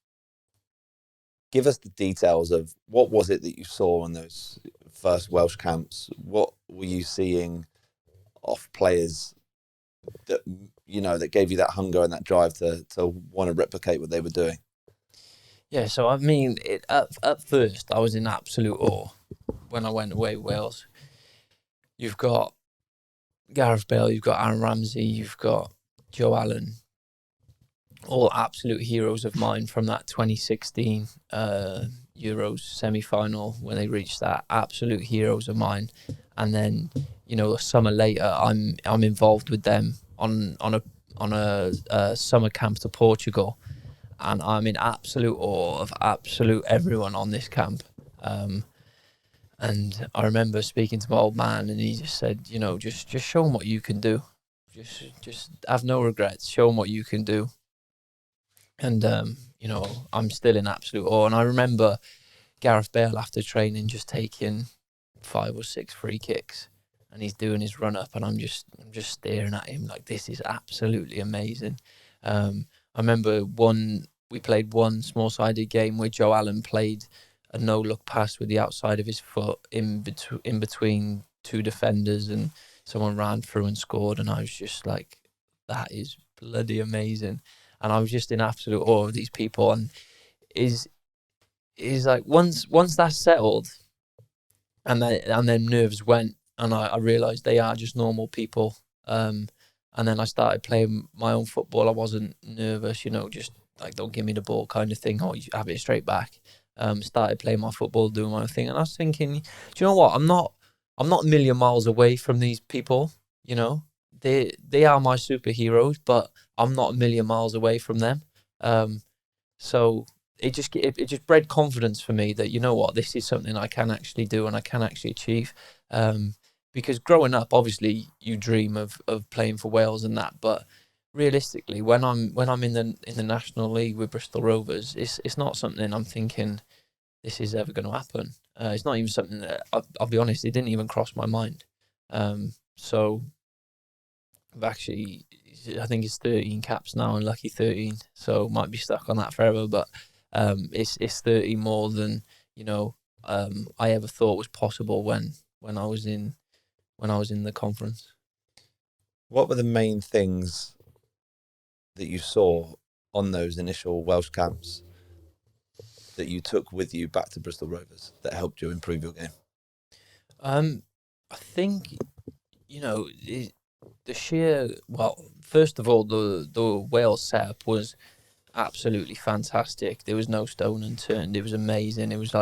Give us the details of what was it that you saw on those first Welsh camps? What were you seeing off players that that gave you that hunger and that drive to want to replicate what they were doing? Yeah, so I mean, at first I was in absolute awe when I went away with Wales. You've got Gareth Bale, you've got Aaron Ramsey, you've got Joe Allen, all absolute heroes of mine from that 2016 Euros semi-final when they reached that. Absolute heroes of mine. And then a summer later, I'm involved with them on a summer camp to Portugal, and I'm in absolute awe of absolute everyone on this camp. And I remember speaking to my old man, and he just said, just show them what you can do. Just have no regrets. Show them what you can do. And I'm still in absolute awe. And I remember Gareth Bale after training just taking 5 or 6 free kicks, and he's doing his run up, and I'm just staring at him like, this is absolutely amazing. I remember we played one small-sided game where Joe Allen played a no-look pass with the outside of his foot in between 2 defenders, and someone ran through and scored, and I was just like, that is bloody amazing. And I was just in absolute awe of these people. And is like, once that's settled, and then nerves went, and I realised they are just normal people. And then I started playing my own football. I wasn't nervous, just like, don't give me the ball kind of thing, or you have it straight back. Started playing my football, doing my own thing, and I was thinking, do you know what? I'm not a million miles away from these people. They are my superheroes, but I'm not a million miles away from them. So it just bred confidence for me that, what, this is something I can actually do and I can actually achieve. Because growing up, obviously you dream of playing for Wales and that, but realistically, when I'm in the National League with Bristol Rovers, it's not something I'm thinking this is ever going to happen. It's not even something that, I'll be honest, it didn't even cross my mind. So I've actually, I think it's 13 caps now, and lucky 13, so might be stuck on that forever. But it's 30 more than I ever thought was possible when I was in the conference. What were the main things that you saw on those initial Welsh camps that you took with you back to Bristol Rovers that helped you improve your game? I think the sheer, well, first of all, the Wales setup was absolutely fantastic. There was no stone unturned. It was amazing. It was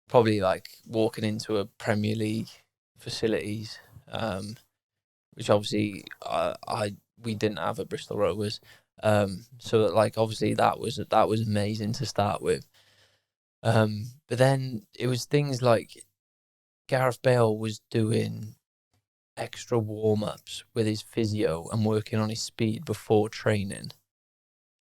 probably like walking into a Premier League facilities. which obviously we didn't have at Bristol Rovers. So like obviously that was amazing to start with. But then it was things like Gareth Bale was doing extra warm-ups with his physio and working on his speed before training.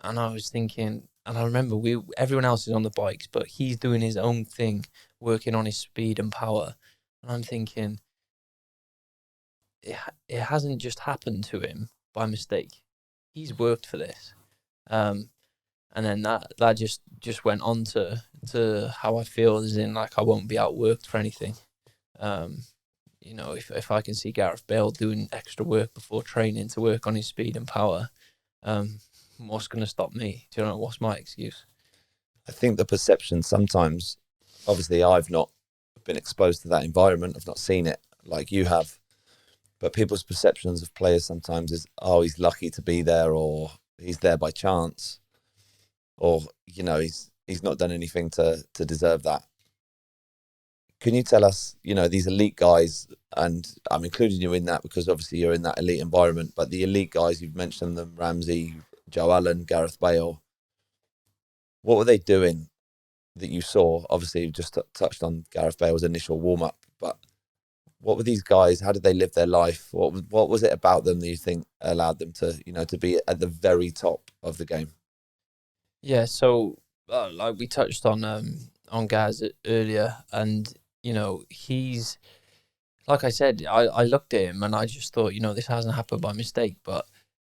And I was thinking, and I remember everyone else is on the bikes, but he's doing his own thing, working on his speed and power. And I'm thinking, it hasn't just happened to him by mistake. He's worked for this. And then that just went on to how I feel, as in like I won't be outworked for anything. If I can see Gareth Bale doing extra work before training to work on his speed and power, what's going to stop me? Do you know what's my excuse? I think the perception sometimes, obviously, I've not been exposed to that environment. I've not seen it like you have. But people's perceptions of players sometimes is, oh, he's lucky to be there, or he's there by chance, or he's not done anything to deserve that. Can you tell us, these elite guys, and I'm including you in that because obviously you're in that elite environment, but the elite guys, you've mentioned them, Ramsey, Joe Allen, Gareth Bale. What were they doing that you saw? Obviously, you just touched on Gareth Bale's initial warm-up, but what were these guys? How did they live their life? What was it about them that you think allowed them to, to be at the very top of the game? Yeah, so like we touched on Gaz earlier, and he's, like I said, I looked at him and I just thought, this hasn't happened by mistake, but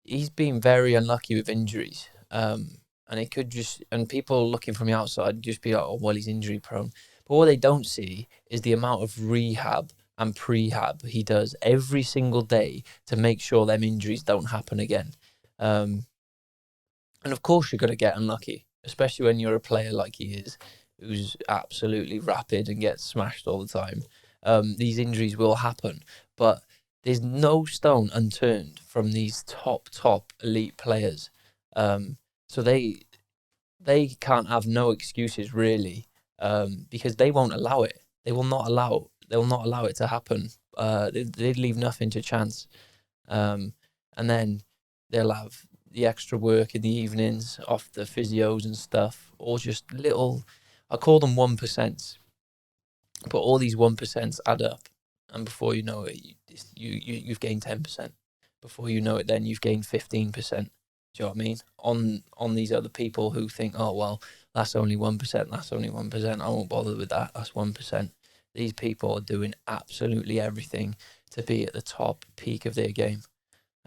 he's been very unlucky with injuries. And it could and people looking from the outside just be like, oh, well, he's injury prone. But what they don't see is the amount of rehab and prehab he does every single day to make sure them injuries don't happen again. And of course you're going to get unlucky, especially when you're a player like he is, who's absolutely rapid and gets smashed all the time. These injuries will happen, but there's no stone unturned from these top elite players. So they can't have no excuses really, because they won't allow it. They will not allow it to happen. They'd leave nothing to chance. And then they'll have the extra work in the evenings off the physios and stuff, or just little, I call them 1%, but all these 1% add up, and before you know it, you've gained 10%. Before you know it, then you've gained 15%. Do you know what I mean? On these other people who think, oh well, that's only 1%. That's only 1%. I won't bother with that. That's 1%. These people are doing absolutely everything to be at the top peak of their game.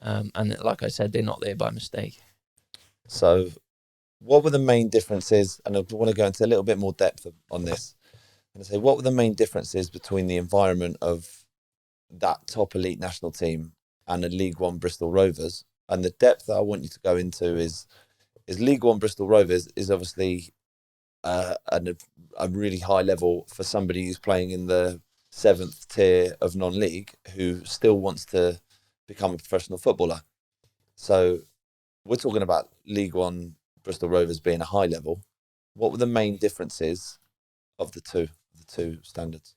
And like I said, they're not there by mistake. So, what were the main differences? And I want to go into a little bit more depth on this. And say, what were the main differences between the environment of that top elite national team and a League One Bristol Rovers? And the depth that I want you to go into is League One Bristol Rovers is obviously a really high level for somebody who's playing in the 7th tier of non-league who still wants to become a professional footballer. So we're talking about League One Bristol Rovers being a high level. What were the main differences of the two standards?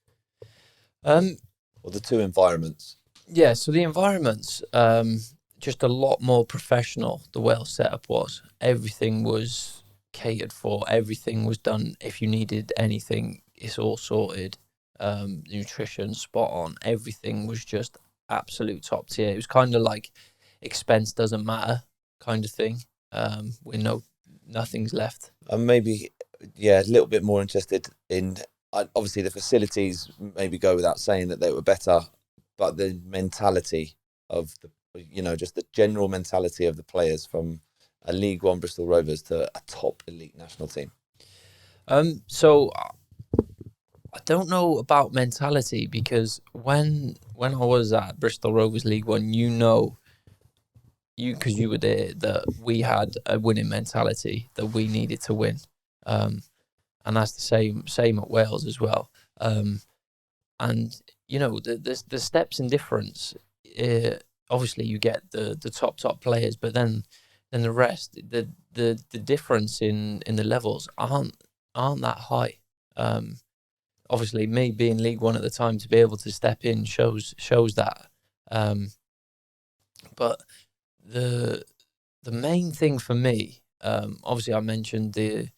Or the two environments? Yeah, so the environments, just a lot more professional. The Wales setup was. Everything was catered for. Everything was done. If you needed anything, it's all sorted. Nutrition, spot on. Everything was just absolute top tier. It was kind of like expense doesn't matter kind of thing. With nothing's left. Maybe, a little bit more interested in, obviously the facilities maybe go without saying that they were better, but the mentality of just the general mentality of the players from a League One Bristol Rovers to a top elite national team. So I don't know about mentality, because when I was at Bristol Rovers League One, because you were there, that we had a winning mentality, that we needed to win, and that's the same at Wales as well. And the steps in difference. Obviously, you get the top players, but then the rest, the difference in the levels aren't that high. Obviously, me being League One at the time, to be able to step in shows that. But the main thing for me, obviously I mentioned the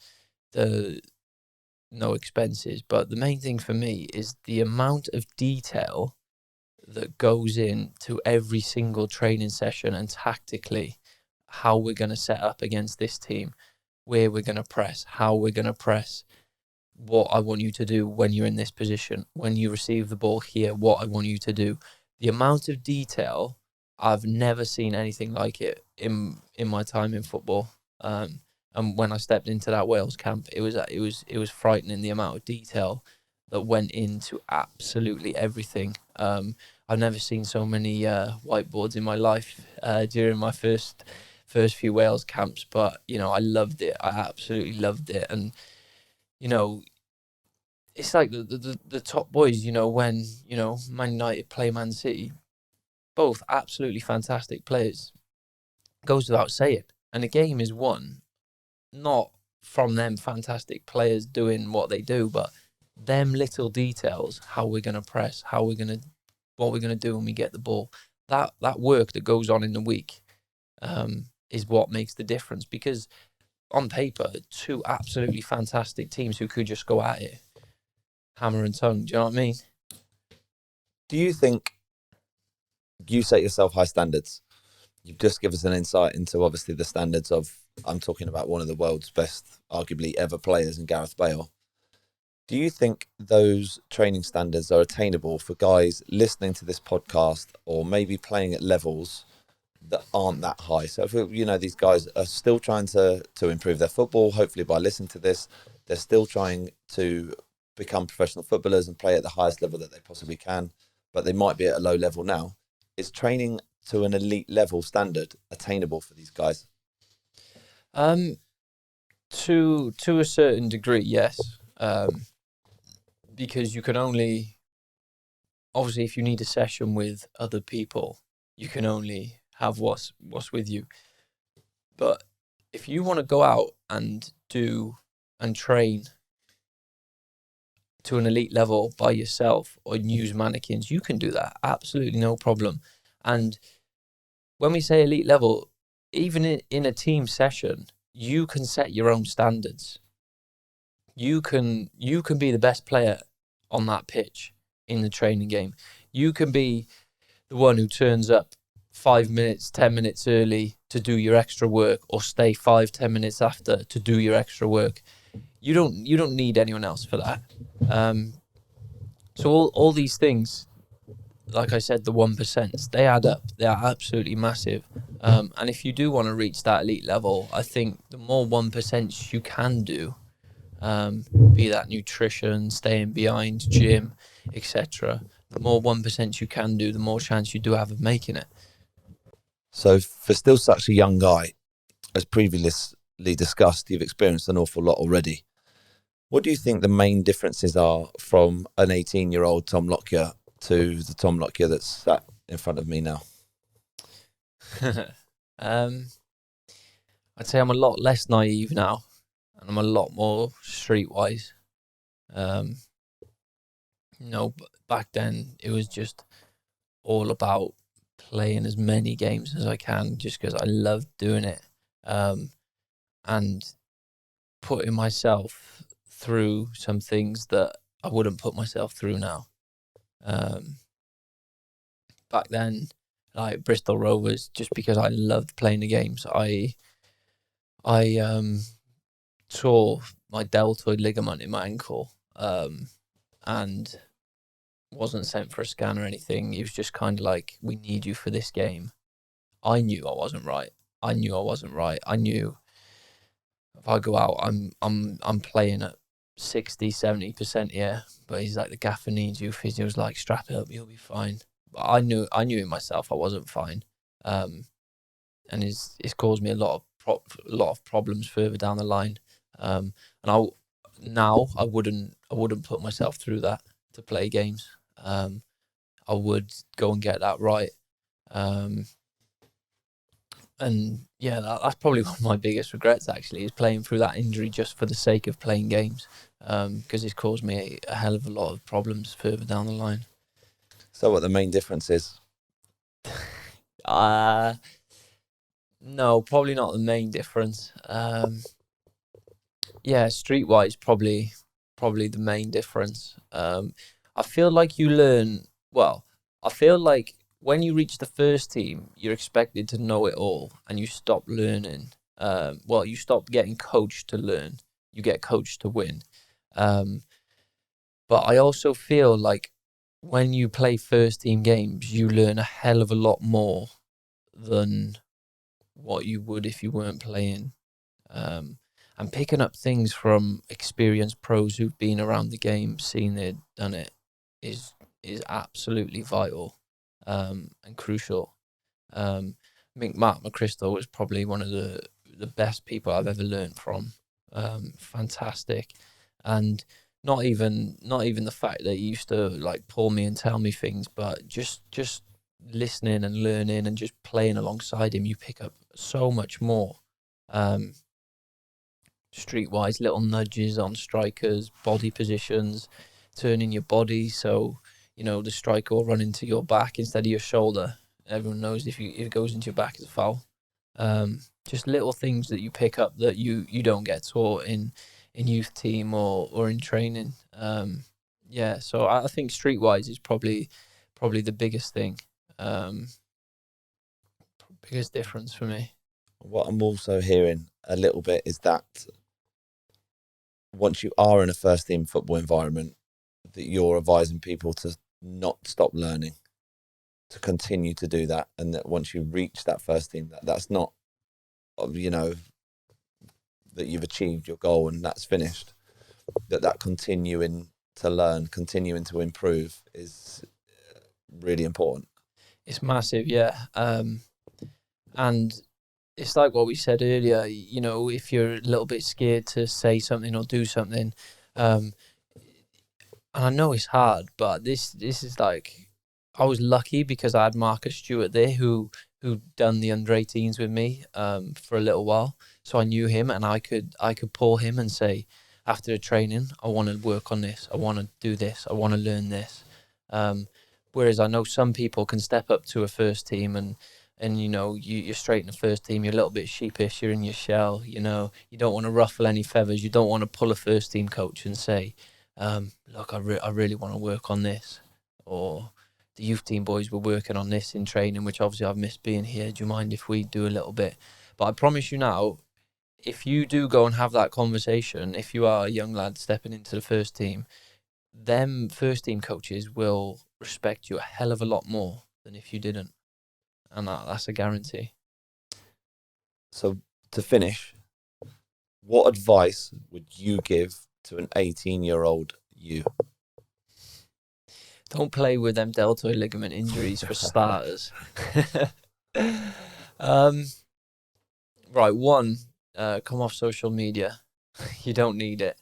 no expenses, but the main thing for me is the amount of detail that goes into every single training session, and tactically how we're going to set up against this team, where we're going to press, how we're going to press, what I want you to do when you're in this position, when you receive the ball here, what I want you to do. The amount of detail, I've never seen anything like it in my time in football. And when I stepped into that Wales camp, it was frightening, the amount of detail that went into absolutely everything. I've never seen so many whiteboards in my life during my first few Wales camps, but I loved it. I absolutely loved it. And it's like the top boys, when Man United play Man City, both absolutely fantastic players, goes without saying. And the game is won not from them fantastic players doing what they do, but them little details, how we're going to press, what we're going to do when we get the ball. That work that goes on in the week is what makes the difference, because on paper, two absolutely fantastic teams who could just go at it, hammer and tongue. Do you know what I mean? Do you think you set yourself high standards? You've just given us an insight into obviously the standards of, I'm talking about one of the world's best, arguably ever players in Gareth Bale. Do you think those training standards are attainable for guys listening to this podcast, or maybe playing at levels that aren't that high? So if these guys are still trying to improve their football, hopefully by listening to this, they're still trying to become professional footballers and play at the highest level that they possibly can, but they might be at a low level now. Is training to an elite level standard attainable for these guys? To a certain degree, yes. Because you can only, obviously, if you need a session with other people, you can only have what's with you. But if you want to go out and do and train to an elite level by yourself or use mannequins, you can do that. Absolutely no problem. And when we say elite level, even in a team session, you can set your own standards. You can be the best player on that pitch in the training game. You can be the one who turns up 5 minutes, 10 minutes early to do your extra work, or stay 5-10 minutes after to do your extra work. You don't need anyone else for that. So all these things, like I said, the 1%, they add up. They are absolutely massive. And if you do want to reach that elite level, I think the more 1% you can do, be that nutrition, staying behind, gym, etc., the more 1% you can do, the more chance you do have of making it. So for still such a young guy, as previously discussed, you've experienced an awful lot already. What do you think the main differences are from an 18-year-old Tom Lockyer to the Tom Lockyer that's sat in front of me now? I'd say I'm a lot less naive now, and I'm a lot more streetwise. Back then it was just all about playing as many games as I can, just because I loved doing it, and putting myself through some things that I wouldn't put myself through now. Back then, like Bristol Rovers, just because I loved playing the games, I tore my deltoid ligament in my ankle, and wasn't sent for a scan or anything. It was just kind of like, we need you for this game. I knew I wasn't right. I knew if I go out, I'm playing at 60-70% here. But he's like, the gaffer needs you. Physio's like, strap it up, you'll be fine. But I knew in myself I wasn't fine, and it's caused me a lot of problems further down the line. And I wouldn't put myself through that to play games. I would go and get that right. And yeah, that's probably one of my biggest regrets, actually, is playing through that injury just for the sake of playing games, because it's caused me a hell of a lot of problems further down the line. So what the main difference is? No, probably not the main difference. Yeah, streetwise, probably the main difference. I feel like you learn well. I feel like when you reach the first team, you're expected to know it all, and you stop learning. Well, you stop getting coached to learn. You get coached to win. Um, but I also feel like when you play first team games, you learn a hell of a lot more than what you would if you weren't playing. Um, and picking up things from experienced pros who've been around the game, seen it, done it, is absolutely vital and crucial. I think Mark McChrystal was probably one of the best people I've ever learned from. Fantastic, and not even the fact that he used to like pull me and tell me things, but just listening and learning and just playing alongside him, you pick up so much more. Um, Streetwise, little nudges on strikers, body positions, turning your body so the striker will run into your back instead of your shoulder. Everyone knows if it goes into your back, it's a foul. Just little things that you pick up that you don't get taught in youth team or in training. Yeah, so I think streetwise is probably the biggest thing, um, biggest difference for me. What I'm also hearing a little bit is that once you are in a first team football environment, that you're advising people to not stop learning, to continue to do that, and that once you reach that first team, that's not, that you've achieved your goal and that's finished. That continuing to learn, continuing to improve is really important. It's massive, yeah. And it's like what we said earlier, if you're a little bit scared to say something or do something, and I know it's hard, but this is like, I was lucky because I had Marcus Stewart there who done the under 18s with me for a little while, so I knew him and I could pull him and say after a training, I want to work on this, I want to do this, I want to learn this. Whereas I know some people can step up to a first team and you're straight in the first team, you're a little bit sheepish, you're in your shell, you don't want to ruffle any feathers, you don't want to pull a first team coach and say, look, I really want to work on this, or the youth team boys were working on this in training, which obviously I've missed being here, do you mind if we do a little bit? But I promise you now, if you do go and have that conversation, if you are a young lad stepping into the first team, them first team coaches will respect you a hell of a lot more than if you didn't. And that's a guarantee. So to finish, what advice would you give to an 18-year-old you? Don't play with them deltoid ligament injuries for starters. Right, one, come off social media. You don't need it.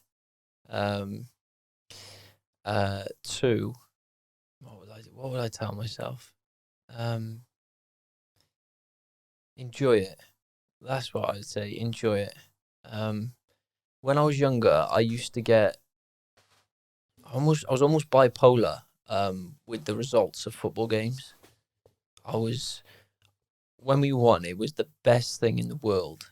Two, what would I tell myself? Enjoy it. That's what I would say. Enjoy it. When I was younger, I used to get I was almost bipolar with the results of football games. When we won, it was the best thing in the world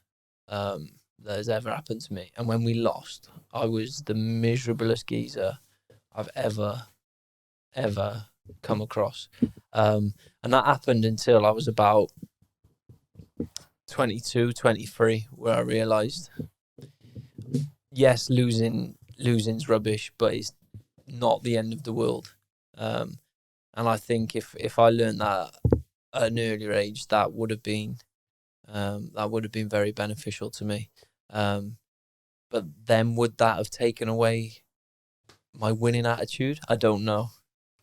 that has ever happened to me. And when we lost, I was the miserablest geezer I've ever come across. And that happened until I was about 22, 23, where I realised, yes, losing's rubbish, but it's not the end of the world. And I think if I learned that at an earlier age, that would have been very beneficial to me. But then would that have taken away my winning attitude? I don't know.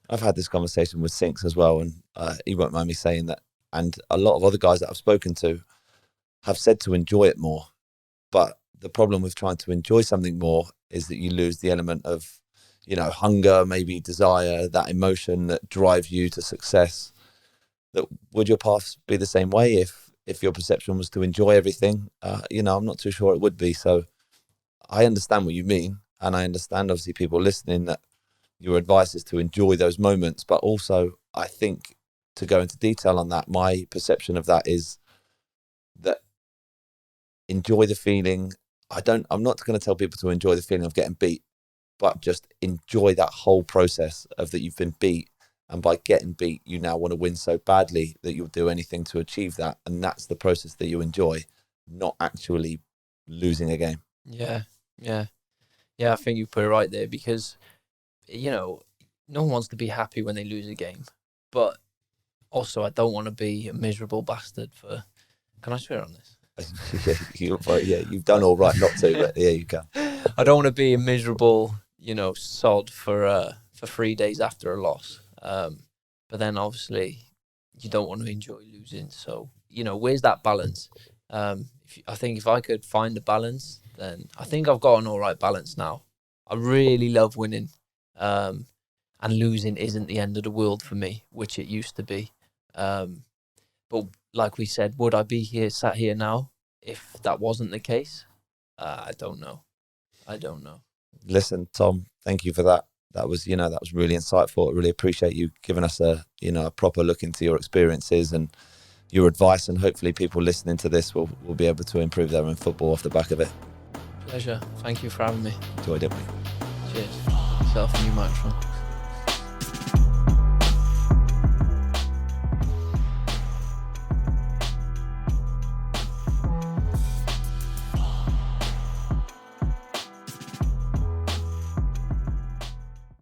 I've had this conversation with Sinks as well, and he won't mind me saying that. And a lot of other guys that I've spoken to have said to enjoy it more. But the problem with trying to enjoy something more is that you lose the element of, hunger, maybe desire, that emotion that drives you to success. That would your path be the same way if your perception was to enjoy everything? I'm not too sure it would be. So I understand what you mean. And I understand, obviously, people listening, that your advice is to enjoy those moments. But also, I think to go into detail on that, my perception of that is that enjoy the feeling. I'm not going to tell people to enjoy the feeling of getting beat, but just enjoy that whole process of that you've been beat. And by getting beat, you now want to win so badly that you'll do anything to achieve that. And that's the process that you enjoy, not actually losing a game. Yeah. I think you put it right there, because, you know, no one wants to be happy when they lose a game. But also, I don't want to be a miserable bastard for... Can I swear on this? You've done all right not to, but yeah, you can. I don't want to be a miserable, sod for 3 days after a loss. But then obviously you don't want to enjoy losing. So, where's that balance? I think if I could find a balance, then I think I've got an all right balance now. I really love winning. And losing isn't the end of the world for me, which it used to be. But like we said, would I be sat here now if that wasn't the case? I don't know. Listen, Tom, thank you for that. That was really insightful. I really appreciate you giving us a proper look into your experiences and your advice, and hopefully people listening to this will be able to improve their own football off the back of it. Pleasure. Thank you for having me. Enjoyed it, mate. Cheers. Yourself and you, microphone.